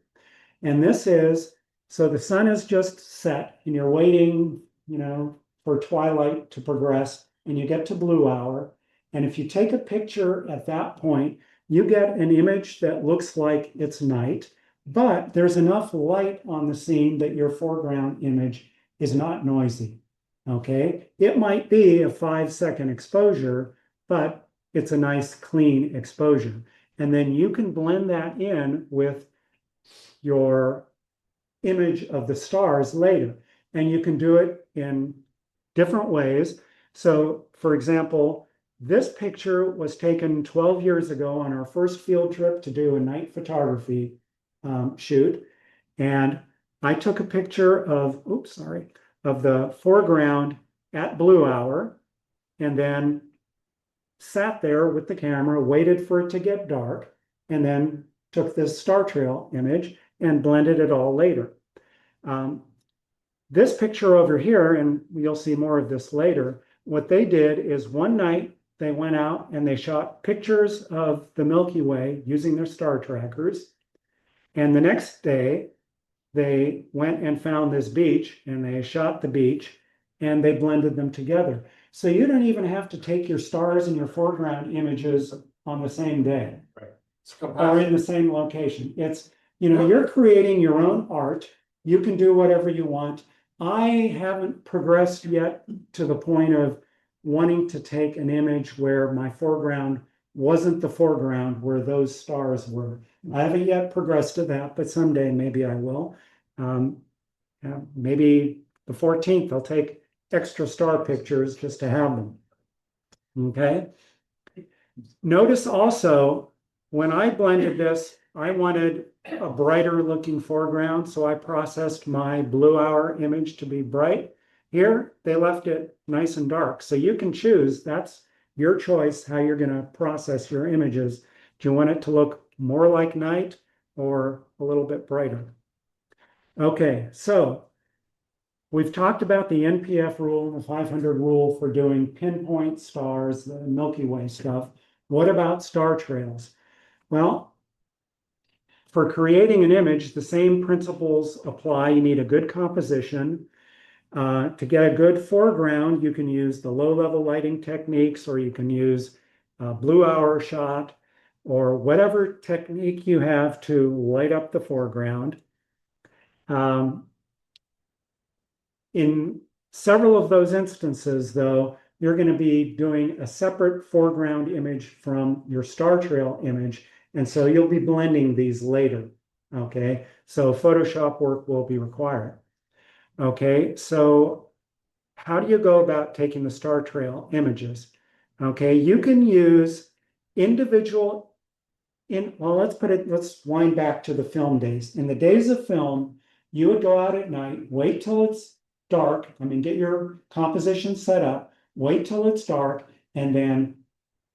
And this is, so the sun is just set and you're waiting, you know, for twilight to progress, and you get to blue hour. And if you take a picture at that point, you get an image that looks like it's night, but there's enough light on the scene that your foreground image is not noisy. Okay, it might be a 5-second exposure, but it's a nice clean exposure. And then you can blend that in with your image of the stars later. And you can do it in different ways. So, for example, this picture was taken 12 years ago on our first field trip to do a night photography shoot. And I took a picture of, of the foreground at blue hour, and then sat there with the camera, waited for it to get dark, and then took this star trail image and blended it all later. This picture over here, and you'll see more of this later, what they did is one night they went out and they shot pictures of the Milky Way using their star trackers. And the next day they went and found this beach and they shot the beach and they blended them together. So you don't even have to take your stars and your foreground images on the same day. Right. It's Or in the same location. It's, you know, you're creating your own art. You can do whatever you want. I haven't progressed yet to the point of wanting to take an image where my foreground wasn't the foreground where those stars were. I haven't yet progressed to that, but someday maybe I will. Maybe the 14th, I'll take extra star pictures just to have them. Okay. Notice also, when I blended this, I wanted a brighter looking foreground, so I processed my blue hour image to be bright. Here, they left it nice and dark. So you can choose, that's your choice, how you're going to process your images. Do you want it to look more like night or a little bit brighter? Okay, so we've talked about the NPF rule, the 500 rule for doing pinpoint stars, the Milky Way stuff. What about star trails? Well, for creating an image, the same principles apply. You need a good composition. To get a good foreground, you can use the low-level lighting techniques, or you can use a blue hour shot, or whatever technique you have to light up the foreground. In several of those instances, though, you're going to be doing a separate foreground image from your star trail image, and so you'll be blending these later. Okay, so Photoshop work will be required. Okay, so how do you go about taking the star trail images? Okay, you can use individual let's wind back to the film days. In the days of film, you would go out at night, wait till it's dark, get your composition set up, wait till it's dark, and then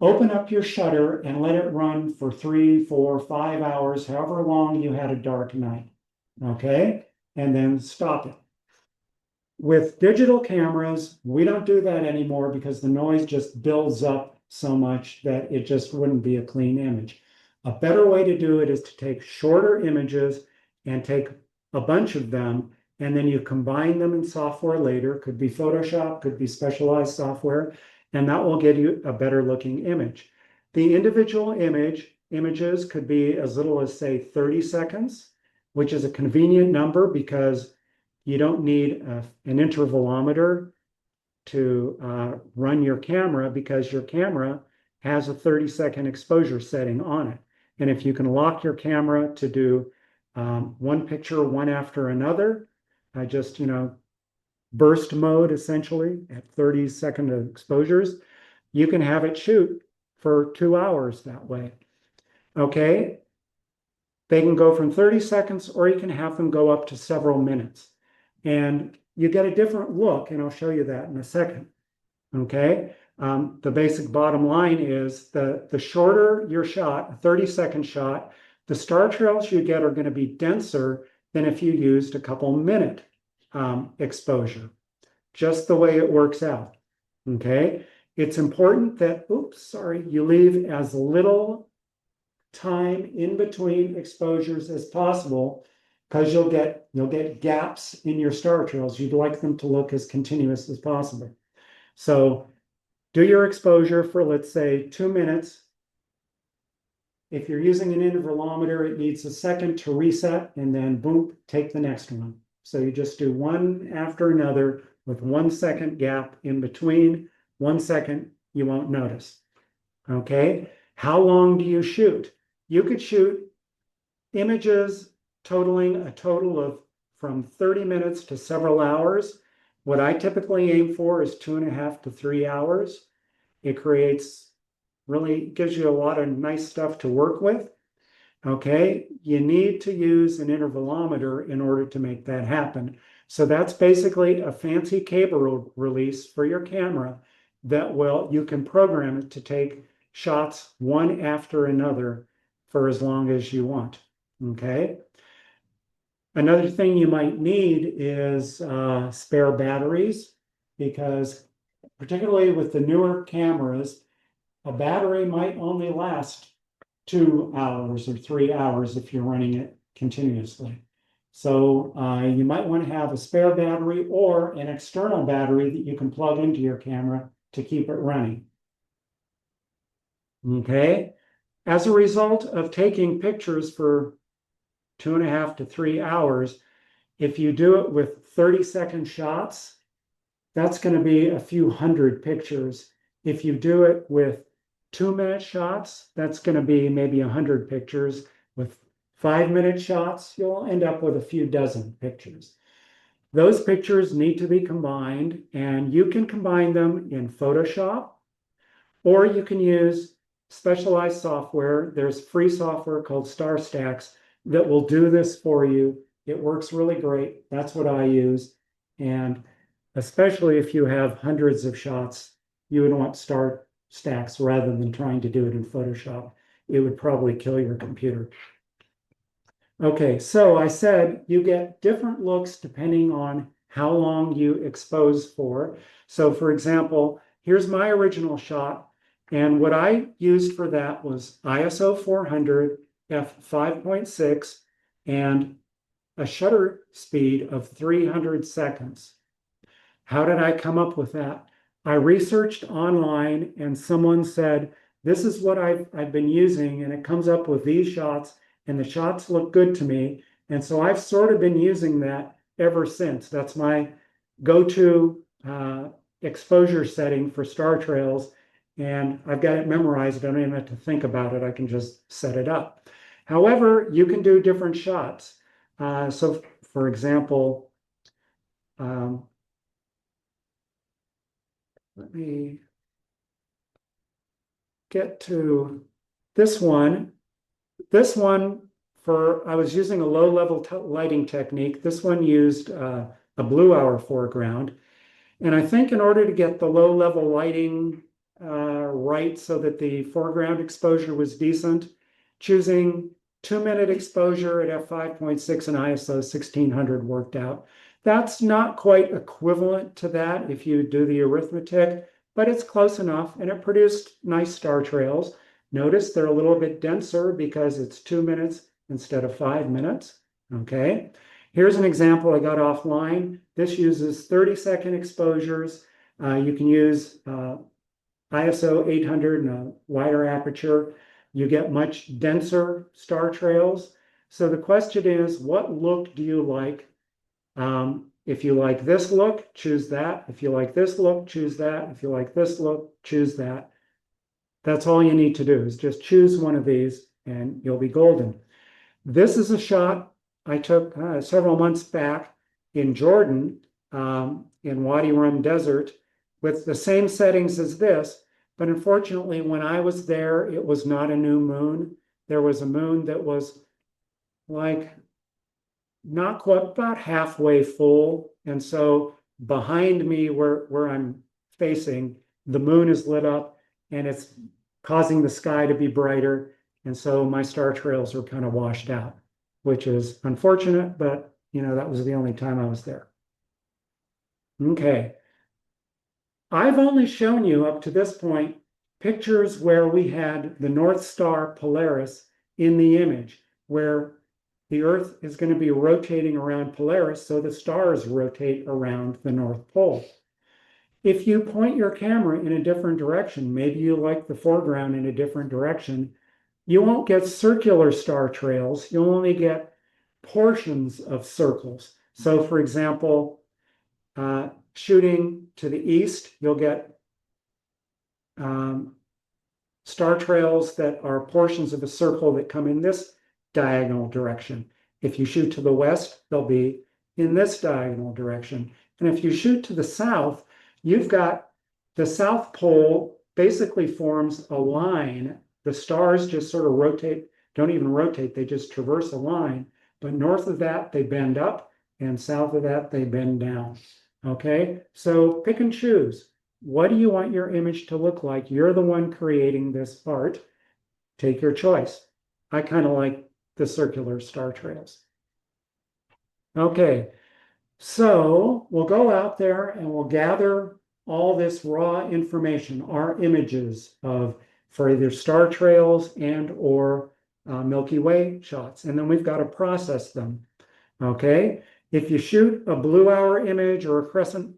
open up your shutter and let it run for 3, 4, 5 hours, however long you had a dark night. Okay, and then stop it. With digital cameras, we don't do that anymore because the noise just builds up so much that it just wouldn't be a clean image. A better way to do it is to take shorter images and take a bunch of them, and then you combine them in software later. Could be Photoshop, could be specialized software, and that will get you a better looking image. The individual images could be as little as, say, 30 seconds, which is a convenient number because you don't need an intervalometer to run your camera, because your camera has a 30-second exposure setting on it. And if you can lock your camera to do one picture, one after another, just, burst mode essentially at 30-second exposures, you can have it shoot for 2 hours that way. Okay. They can go from 30 seconds, or you can have them go up to several minutes. And you get a different look, and I'll show you that in a second. Okay. The basic bottom line is the shorter your shot, a 30-second shot, the star trails you get are going to be denser than if you used a couple minute exposure. Just the way it works out. Okay. It's important that, you leave as little time in between exposures as possible, because you'll get gaps in your star trails. You'd like them to look as continuous as possible. So do your exposure for, let's say, 2 minutes. If you're using an intervalometer, it needs a second to reset, and then boom, take the next one. So you just do one after another with 1 second gap in between. 1 second, you won't notice. Okay. How long do you shoot? You could shoot images totaling a total of from 30 minutes to several hours. What I typically aim for is 2.5 to 3 hours. It gives you a lot of nice stuff to work with. Okay, you need to use an intervalometer in order to make that happen. So that's basically a fancy cable release for your camera that you can program it to take shots one after another for as long as you want. Okay. Another thing you might need is spare batteries, because particularly with the newer cameras, a battery might only last 2 hours or 3 hours if you're running it continuously. So you might want to have a spare battery or an external battery that you can plug into your camera to keep it running. Okay. As a result of taking pictures for 2.5 to 3 hours, if you do it with 30-second shots, that's going to be a few hundred pictures. If you do it with 2-minute shots, that's going to be maybe 100 pictures. With 5-minute shots, you'll end up with a few dozen pictures. Those pictures need to be combined, and you can combine them in Photoshop, or you can use specialized software. There's free software called StarStax that will do this for you. It works really great. That's what I use. And especially if you have hundreds of shots, you would want StarStax rather than trying to do it in Photoshop. It would probably kill your computer. Okay, so I said you get different looks depending on how long you expose for. So for example, here's my original shot. And what I used for that was ISO 400, f5.6, and a shutter speed of 300 seconds. How did I come up with that? I researched online, and someone said, this is what I've been using, and it comes up with these shots, and the shots look good to me. And so I've sort of been using that ever since. That's my go-to exposure setting for star trails. And I've got it memorized. I don't even have to think about it. I can just set it up. However, you can do different shots. So for example, let me get to this one. This one, I was using a low-level lighting technique. This one used a blue hour foreground. And I think in order to get the low-level lighting right so that the foreground exposure was decent, choosing 2-minute exposure at f5.6 and ISO 1600 worked out. That's not quite equivalent to that if you do the arithmetic, but it's close enough and it produced nice star trails. Notice they're a little bit denser because it's 2 minutes instead of 5 minutes. Okay. Here's an example I got offline. This uses 30-second exposures. You can use ISO 800 and a wider aperture. You get much denser star trails. So the question is, what look do you like? If you like this look, choose that. If you like this look, choose that. If you like this look, choose that. That's all you need to do is just choose one of these and you'll be golden. This is a shot I took several months back in Jordan, in Wadi Rum Desert, with the same settings as this. But unfortunately, when I was there, it was not a new moon. There was a moon that was like not quite, about halfway full. And so behind me, where I'm facing, the moon is lit up and it's causing the sky to be brighter. And so my star trails are kind of washed out, which is unfortunate, but that was the only time I was there. Okay. I've only shown you up to this point pictures where we had the North Star Polaris in the image, where the Earth is going to be rotating around Polaris, so the stars rotate around the North Pole. If you point your camera in a different direction, maybe you like the foreground in a different direction, you won't get circular star trails. You'll only get portions of circles. So for example, shooting to the east, you'll get star trails that are portions of a circle that come in this diagonal direction. If you shoot to the west, they'll be in this diagonal direction. And if you shoot to the south, you've got the South Pole basically forms a line. The stars just sort of rotate, don't even rotate, they just traverse a line. But north of that, they bend up, and south of that, they bend down. Okay, so pick and choose. What do you want your image to look like? You're the one creating this art. Take your choice. I kind of like the circular star trails. Okay, so we'll go out there and we'll gather all this raw information, our images for either star trails and or Milky Way shots, and then we've got to process them. Okay, if you shoot a blue hour image or a crescent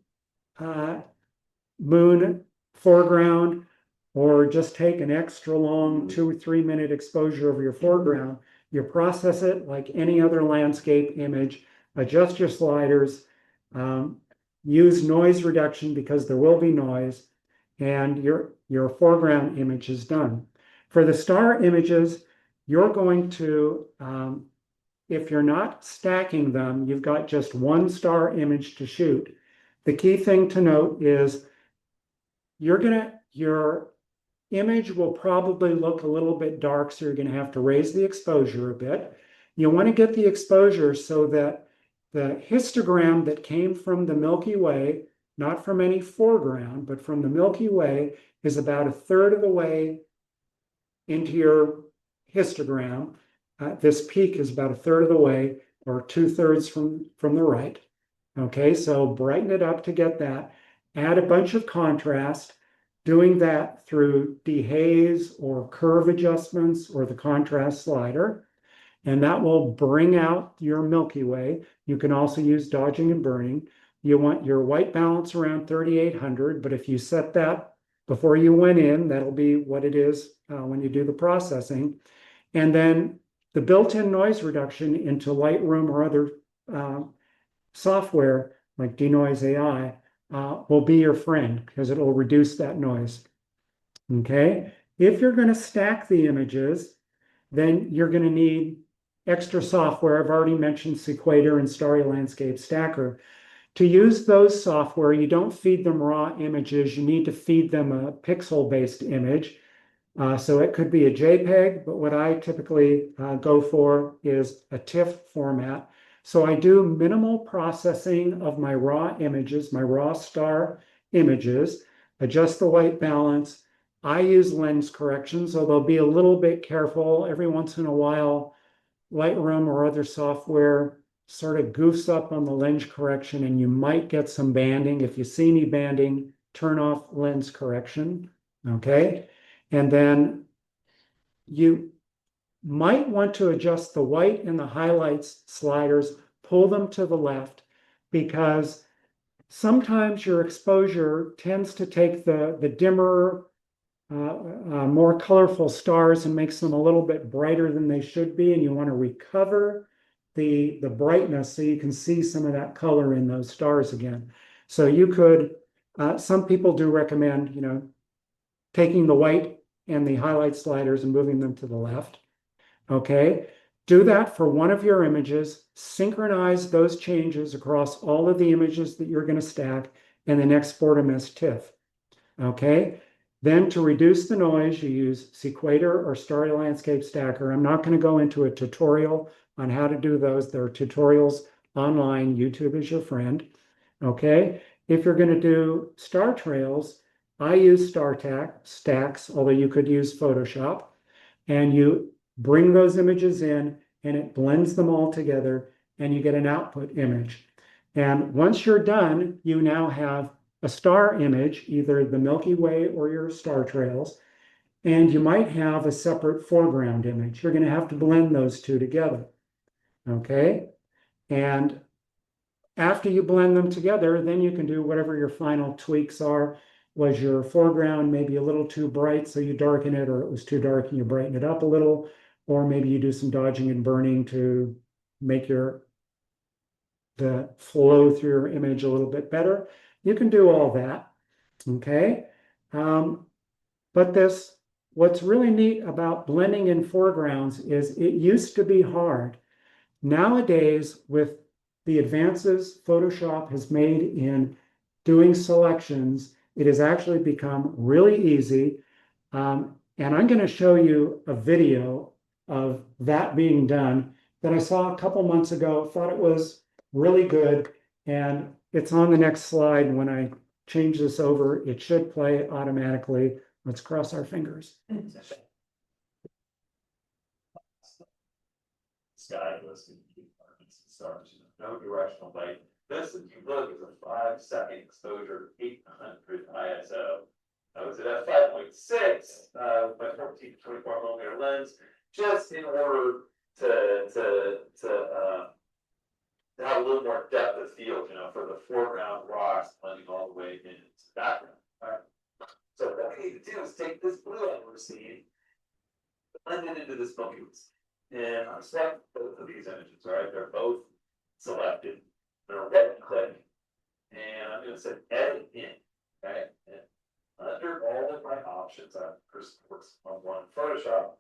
moon foreground, or just take an extra long 2 or 3 minute exposure of your foreground, you process it like any other landscape image, adjust your sliders, use noise reduction because there will be noise, and your foreground image is done. For the star images, you're going to, if you're not stacking them, you've got just one star image to shoot. The key thing to note is your image will probably look a little bit dark, so you're going to have to raise the exposure a bit. You want to get the exposure so that the histogram that came from the Milky Way, not from any foreground, but from the Milky Way, is about 1/3 of the way into your histogram. This peak is about 1/3 of the way, or 2/3 from the right. Okay, so brighten it up to get that. Add a bunch of contrast, doing that through dehaze or curve adjustments or the contrast slider. And that will bring out your Milky Way. You can also use dodging and burning. You want your white balance around 3800, but if you set that before you went in, that'll be what it is when you do the processing. And then the built-in noise reduction into Lightroom or other software like Denoise AI will be your friend because it will reduce that noise. Okay, if you're going to stack the images, then you're going to need extra software. I've already mentioned Sequator and Starry Landscape Stacker. To use those software, you don't feed them raw images. You need to feed them a pixel-based image. So it could be a JPEG, but what I typically go for is a TIFF format. So I do minimal processing of my raw images, my raw star images, adjust the white balance, I use lens corrections, although be a little bit careful. Every once in a while, Lightroom or other software sort of goofs up on the lens correction and you might get some banding. If you see any banding, turn off lens correction, okay? And then you might want to adjust the white and the highlights sliders, pull them to the left, because sometimes your exposure tends to take the dimmer, more colorful stars and makes them a little bit brighter than they should be, and you want to recover the brightness so you can see some of that color in those stars again. So you could, some people do recommend, taking the white and the highlight sliders and moving them to the left. Okay, do that for one of your images, synchronize those changes across all of the images that you're going to stack, and then export them as TIFF. Okay, then to reduce the noise, you use Sequator or Starry Landscape Stacker. I'm not going to go into a tutorial on how to do those. There are tutorials online. YouTube is your friend. Okay, if you're going to do star trails, I use stacks, although you could use Photoshop, and you bring those images in and it blends them all together and you get an output image. And once you're done, you now have a star image, either the Milky Way or your star trails, and you might have a separate foreground image. You're going to have to blend those two together. Okay. And after you blend them together, then you can do whatever your final tweaks are. Was your foreground maybe a little too bright, so you darken it, or it was too dark and you brighten it up a little, or maybe you do some dodging and burning to make the flow through your image a little bit better. You can do all that, okay? But what's really neat about blending in foregrounds is it used to be hard. Nowadays, with the advances Photoshop has made in doing selections, it has actually become really easy. And I'm going to show you a video of that being done that I saw a couple months ago. Thought it was really good. And it's on the next slide. When I change this over, it should play automatically. Let's cross our fingers. Sky listed stars, no directional light. This, if you look, is a 5-second exposure, 800 ISO. I was at 5.6 by 14 to 24 millimeter lens, just in order to have a little more depth of field, for the foreground rocks blending all the way into the background. Right? So what we need to do is take this blue line we're seeing, blend it into this Milky Way. And I'm selecting both of these images, right? They're both selected. They're right click. And I'm going to say edit in. Okay. And under all of my options, I first works on one Photoshop.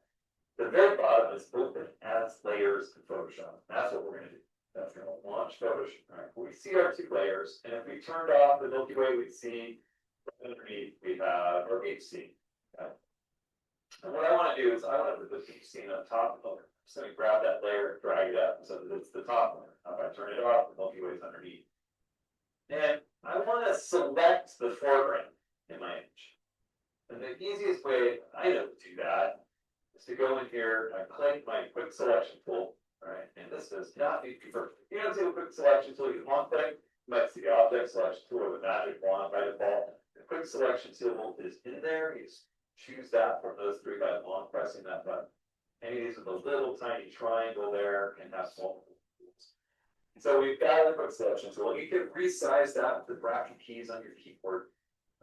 The very bottom is open as layers in Photoshop. That's what we're going to do. That's going to launch Photoshop. Right? We see our two layers. And if we turned off the Milky Way, we'd see underneath we have our beach scene. Okay. And what I want to do is I want to put the beach scene on top of the layer. I'm just going to grab that layer, drag it up so that it's the top layer. Now, if I turn it off, the Milky Way is underneath. And I want to select the foreground in my image. And the easiest way I know to do that is to go in here, I click my quick selection tool, right? And this does not need to be perfect. If you don't see the quick selection tool, you want thing, you might see the object selection tool or the magic wand by default. The quick selection tool is in there. You just choose that from those three by long pressing that button. Any of these with a little tiny triangle there can have multiple tools. So we've got a quick selection tool. You can resize that with the bracket keys on your keyboard.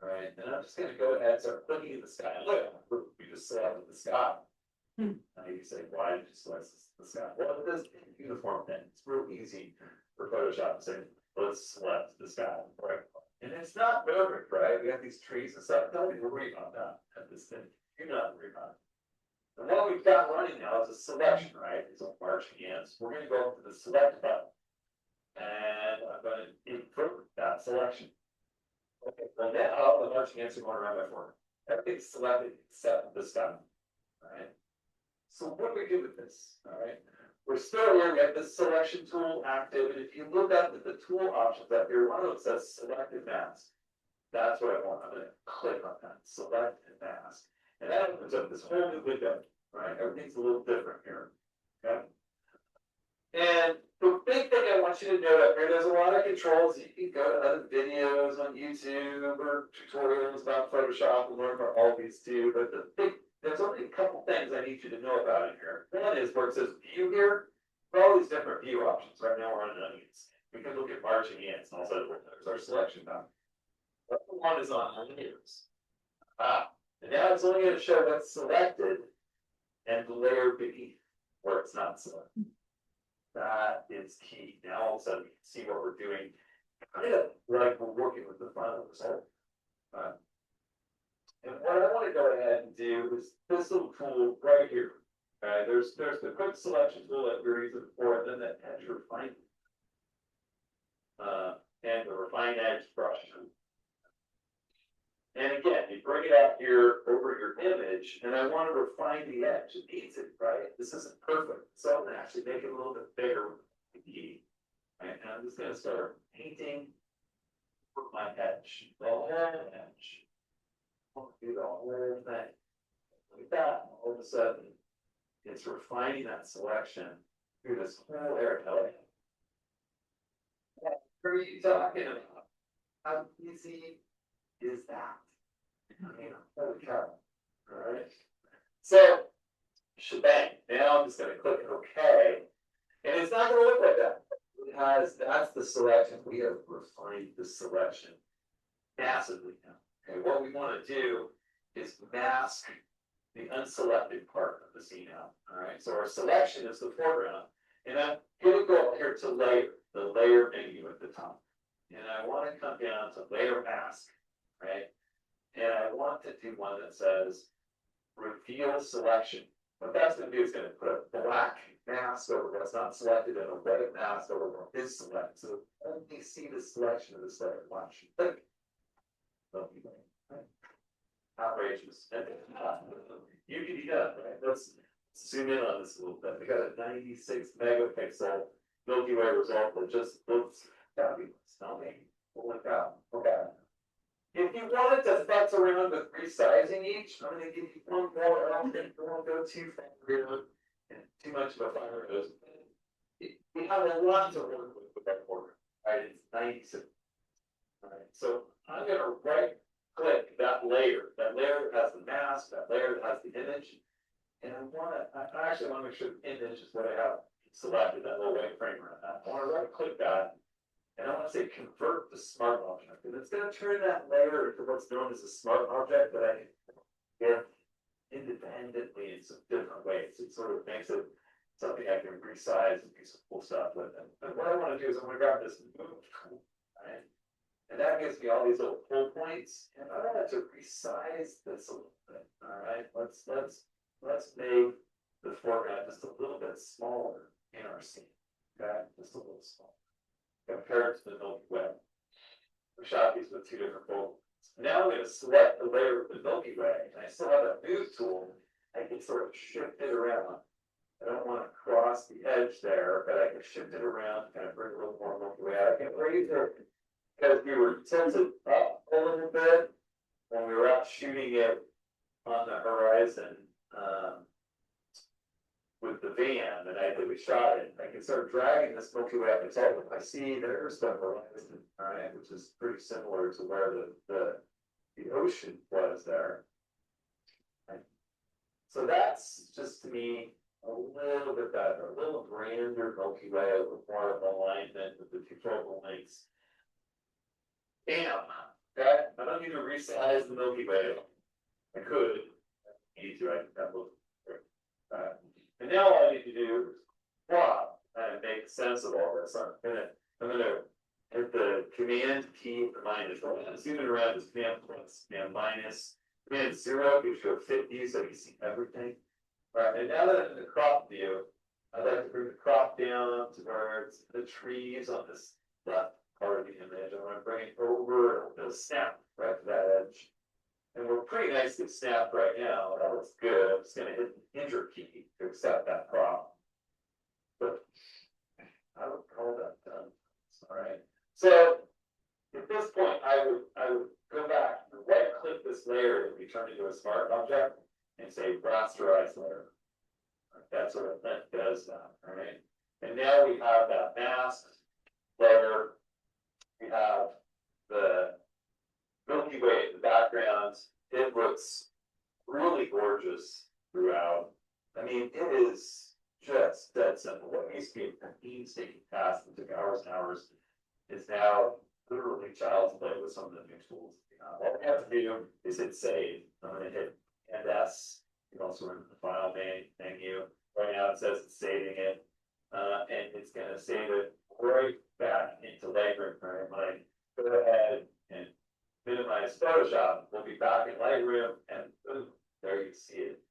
All right, and I'm just going to go ahead and start clicking in the sky. Look, we just selected the sky. Now you say, why did you select the sky? Well, it does a uniform thing. It's real easy for Photoshop to say, let's select the sky. Right? And it's not perfect, right? We have these trees and stuff. Don't even worry about that at this thing. Do not worry about it. And what we've got running now is a selection, right? It's a marching ants. We're going to go up to the select button. And I'm going to improve that selection. Okay, well now the marching ants are going around my form. Everything's selected except the sky. Alright. So what do we do with this? Alright. We're still here, we have the selection tool active, and if you look up at the tool options up here, one of them says selected mask. That's what I want. I'm gonna click on that, select and mask. And that opens up this whole new window, right? Everything's a little different here. Okay. And the big thing I want you to note up here, there's a lot of controls. You can go to other videos on YouTube or tutorials about Photoshop and learn about all these too. But there's only a couple things I need you to know about in here. One is where it says view here, there are all these different view options. Right now we're on onions. We can look at marching ants and also there's our selection down. But the one is on onions. And now it's only going to show what's selected and the layer beneath where it's not selected. That is key. Now all of a sudden we can see what we're doing. Kind of like we're working with the final result. And what I want to go ahead and do is this little tool right here. There's the quick selection tool that we were using before, and then the edge refinement. And the refine edge brush. And again, you bring it out here over your image, and I want to refine the edge. It needs it, right? This isn't perfect. So I'm going to actually make it a little bit bigger with the key. Right, and I'm just going to start painting for my edge. The whole edge. I'll do the whole thing. Like that, all of a sudden, it's refining that selection through this whole area. What are you talking about? How easy is that? I mean, holy cow. Alright. So, shebang. Now I'm just going to click OK. And it's not going to look like that. It has, that's the selection. We have refined the selection massively now. Okay, what we want to do is mask the unselected part of the scene out. Alright, so our selection is the foreground. And I'm going to go here to layer, the layer menu at the top. And I want to come down to layer mask, right? And I want to do one that says reveal selection. What that's going to do is going to put a black mask over what's not selected and a white mask over what is selected. So only see the selection of this layer. Watch. Click. Outrageous. You can do that, right? Let's zoom in on this a little bit. We got a 96 megapixel Milky Way result that just looks fabulous. Tell me, holy cow. Okay. If you wanted to futz around with resizing each, I'm going to give you one more option. Don't want to go too far here and too much of a fire hose. We have a lot to work with that border. Right? It's 96. All right. So I'm going to right click that layer that has the mask, that layer that has the image. And I actually want to make sure the image is what I have selected, that little white frame around that. I want to right click that. And I want to say convert to smart object. And it's going to turn that layer into what's known as a smart object that I can get independently in some different ways. It sort of makes it something I can resize and do some cool stuff with. And what I want to do is I'm going to grab this move tool, right? And that gives me all these little pull points. And I want to resize this a little bit. All right, let's make the foreground just a little bit smaller in our scene. Okay, just a little smaller. Compared to the Milky Way. We shot these with two different folders. Now I'm going to select the layer of the Milky Way, and I still have that move tool. I can sort of shift it around. I don't want to cross the edge there, but I can shift it around, kind of bring a little more Milky Way out. I can raise it because we were tilted up a little bit when we were out shooting it on the horizon. With the van that we shot it, I can start dragging this Milky Way up. I see there's the horizon, all right, which is pretty similar to where the ocean was there. Right. So that's just to me a little bit better, a little grander Milky Way with more of alignment with the two focal lengths. Bam! Okay, I don't need to resize the Milky Way. I could. I need to. That looks great. And now all I need to do is plot and make sense of all this. I'm gonna hit the command key for minus. I'm gonna zoom it around this command plus, command minus, command 0 gives you a 50 so you see everything. All right, and now that I'm in the crop view, I'd like to bring the crop down to where it's the trees on this left part of the image. I want to bring it over and snap right to that edge. And we're pretty nicely snapped right now. That looks good. I'm just going to hit the enter key to accept that crop. But I would call that done. All right. So at this point, I would go back, right click this layer that we turn into a smart object and say rasterize layer. That's what that does that, right? And now we have that mask layer. We have the Milky Way in the background. It looks really gorgeous throughout. I mean, it is just dead simple. What used to be a painstaking task that took hours and hours is now literally child's play with some of the new tools. All we have to do is hit save. I'm gonna hit and S. You can also run the file menu. Right now it says it's saving it. And it's gonna save it right back into Lightroom. Right? Like, go ahead and minimize Photoshop. We'll be back in Lightroom and boom, there you see it.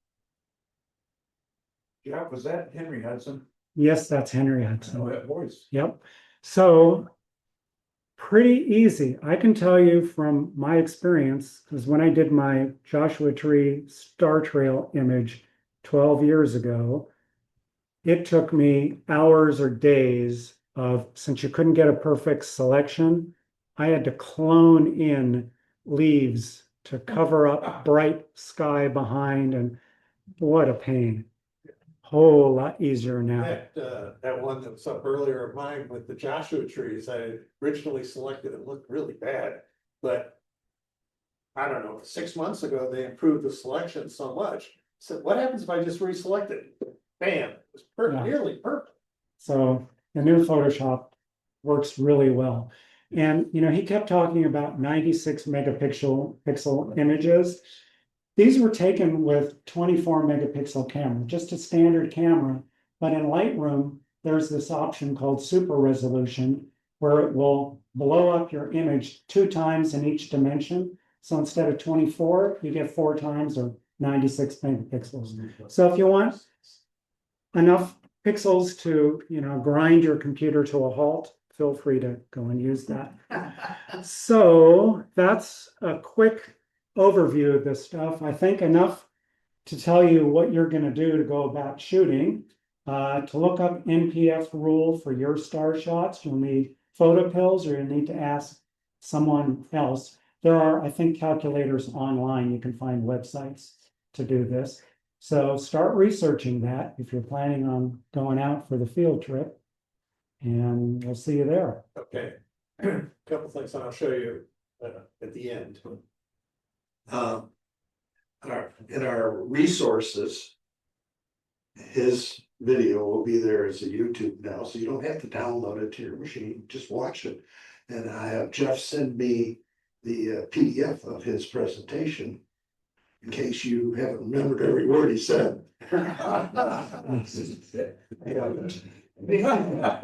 Jeff, was that Henry Hudson? Yes, that's Henry Hudson. Oh, that voice. Yep. So pretty easy. I can tell you from my experience, because when I did my Joshua Tree Star Trail image 12 years ago, it took me hours or days of, since you couldn't get a perfect selection, I had to clone in leaves to cover up bright sky behind, and what a pain. Whole lot easier now. That one that was up earlier of mine with the Joshua trees, I originally selected, it looked really bad, but. I don't know, 6 months ago, they improved the selection so much, said, what happens if I just reselect it? Bam, it was Yeah. nearly perfect. So the new Photoshop works really well. And he kept talking about 96 megapixel images. These were taken with 24 megapixel camera, just a standard camera. But in Lightroom, there's this option called super resolution, where it will blow up your image 2 times in each dimension. So instead of 24, you get 4 times, or 96 megapixels. So if you want enough pixels to, grind your computer to a halt, feel free to go and use that. So that's a quick overview of this stuff. I think enough to tell you what you're going to do to go about shooting. To look up NPF rule for your star shots, you'll need photo pills, or you'll need to ask someone else. There are, I think, calculators online. You can find websites to do this. So start researching that if you're planning on going out for the field trip, and we'll see you there. Okay, couple things I'll show you at the end. In our resources, his video will be there as a YouTube now, so you don't have to download it to your machine, just watch it. And I have Jeff send me the PDF of his presentation, in case you haven't remembered every word he said. Well,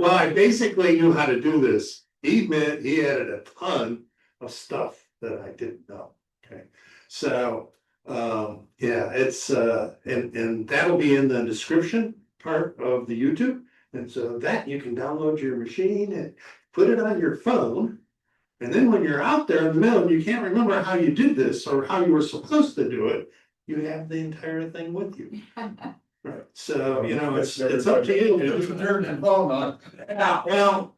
I basically knew how to do this. He added a ton of stuff that I didn't know. Okay, so yeah, it's and that'll be in the description part of the YouTube, and so that you can download your machine and put it on your phone. And then when you're out there in the middle and you can't remember how you did this or how you were supposed to do it, you have the entire thing with you. Right, so it's up to you. Turn your phone on. Yeah, well,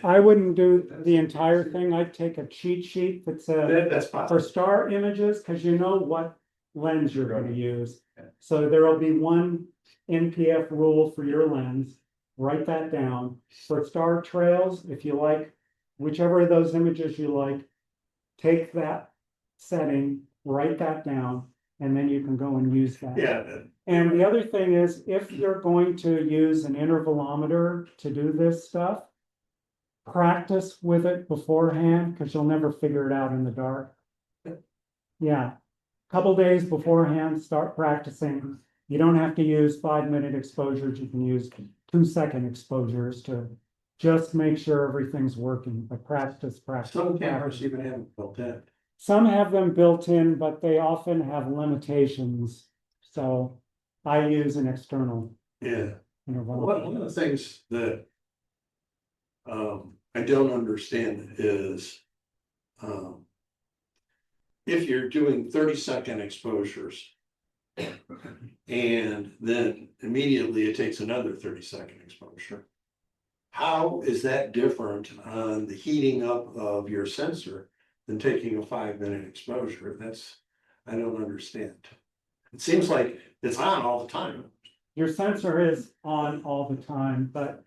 I wouldn't do the entire thing. I'd take a cheat sheet that says that's for possible. star images, because you know what lens you're going to use. So there will be one NPF rule for your lens. Write that down. For star trails, if you like whichever of those images you like, take that setting, write that down, and then you can go and use that. Yeah. And the other thing is, if you're going to use an intervalometer to do this stuff, practice with it beforehand, because you'll never figure it out in the dark. Yeah, a couple days beforehand, start practicing. You don't have to use 5-minute exposures. You can use 2-second exposures to just make sure everything's working. But practice. Some cameras even have it built in. Some have them built in, but they often have limitations. So I use an external Yeah. intervalometer. One of the things that I don't understand is if you're doing 30-second exposures and then immediately it takes another 30-second exposure, how is that different on the heating up of your sensor than taking a 5-minute exposure. I don't understand. It seems like it's on all the time. Your sensor is on all the time, but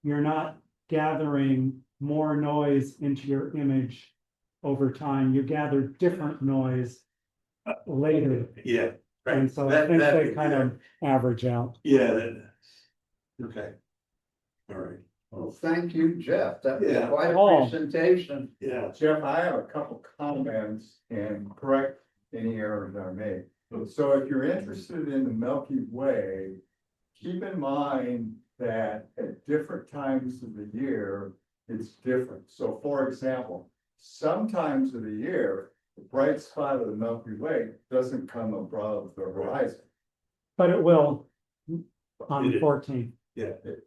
you're not gathering more noise into your image over time. You gather different noise later. Yeah. right. And so I That- think that- they kind of average out. Yeah. Okay. All right. Well, thank you, Jeff. That was Yeah. quite a Oh. presentation. Yeah. Jeff, I have a couple comments and correct any errors I made. So if you're interested in the Milky Way, keep in mind that at different times of the year, it's different. So for example, sometimes of the year, the bright spot of the Milky Way doesn't come above the horizon. But it will on It the is. 14th.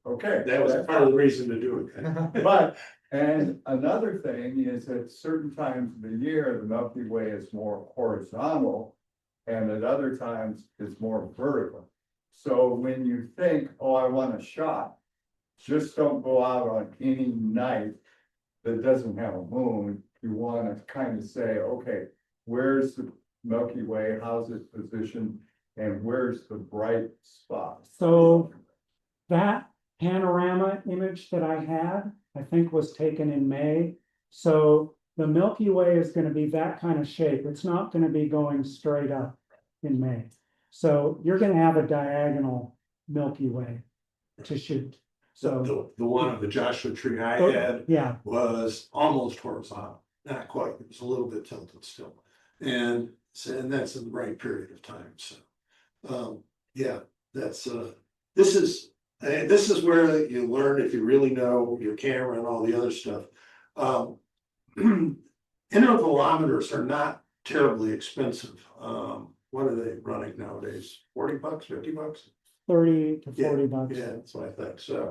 Okay. That was that's part of the reason to do it. But, and another thing is at certain times of the year, the Milky Way is more horizontal. And at other times, it's more vertical. So when you think, oh, I want a shot, just don't go out on any night that doesn't have a moon. You want to kind of say, okay, where's the Milky Way? How's it positioned? And where's the bright spot? So that panorama image that I had, I think was taken in May. So the Milky Way is going to be that kind of shape. It's not going to be going straight up in May. So you're going to have a diagonal Milky Way to shoot. So, The one of the Joshua tree I oh, had yeah, was almost horizontal, not quite, it was a little bit tilted still. And that's in the right period of time, so. Yeah, that's, this is where you learn if you really know your camera and all the other stuff. Intervalometers are not terribly expensive. What are they running nowadays? $40, $50? 30 to Yeah, 40 bucks. Yeah, that's what I think, so.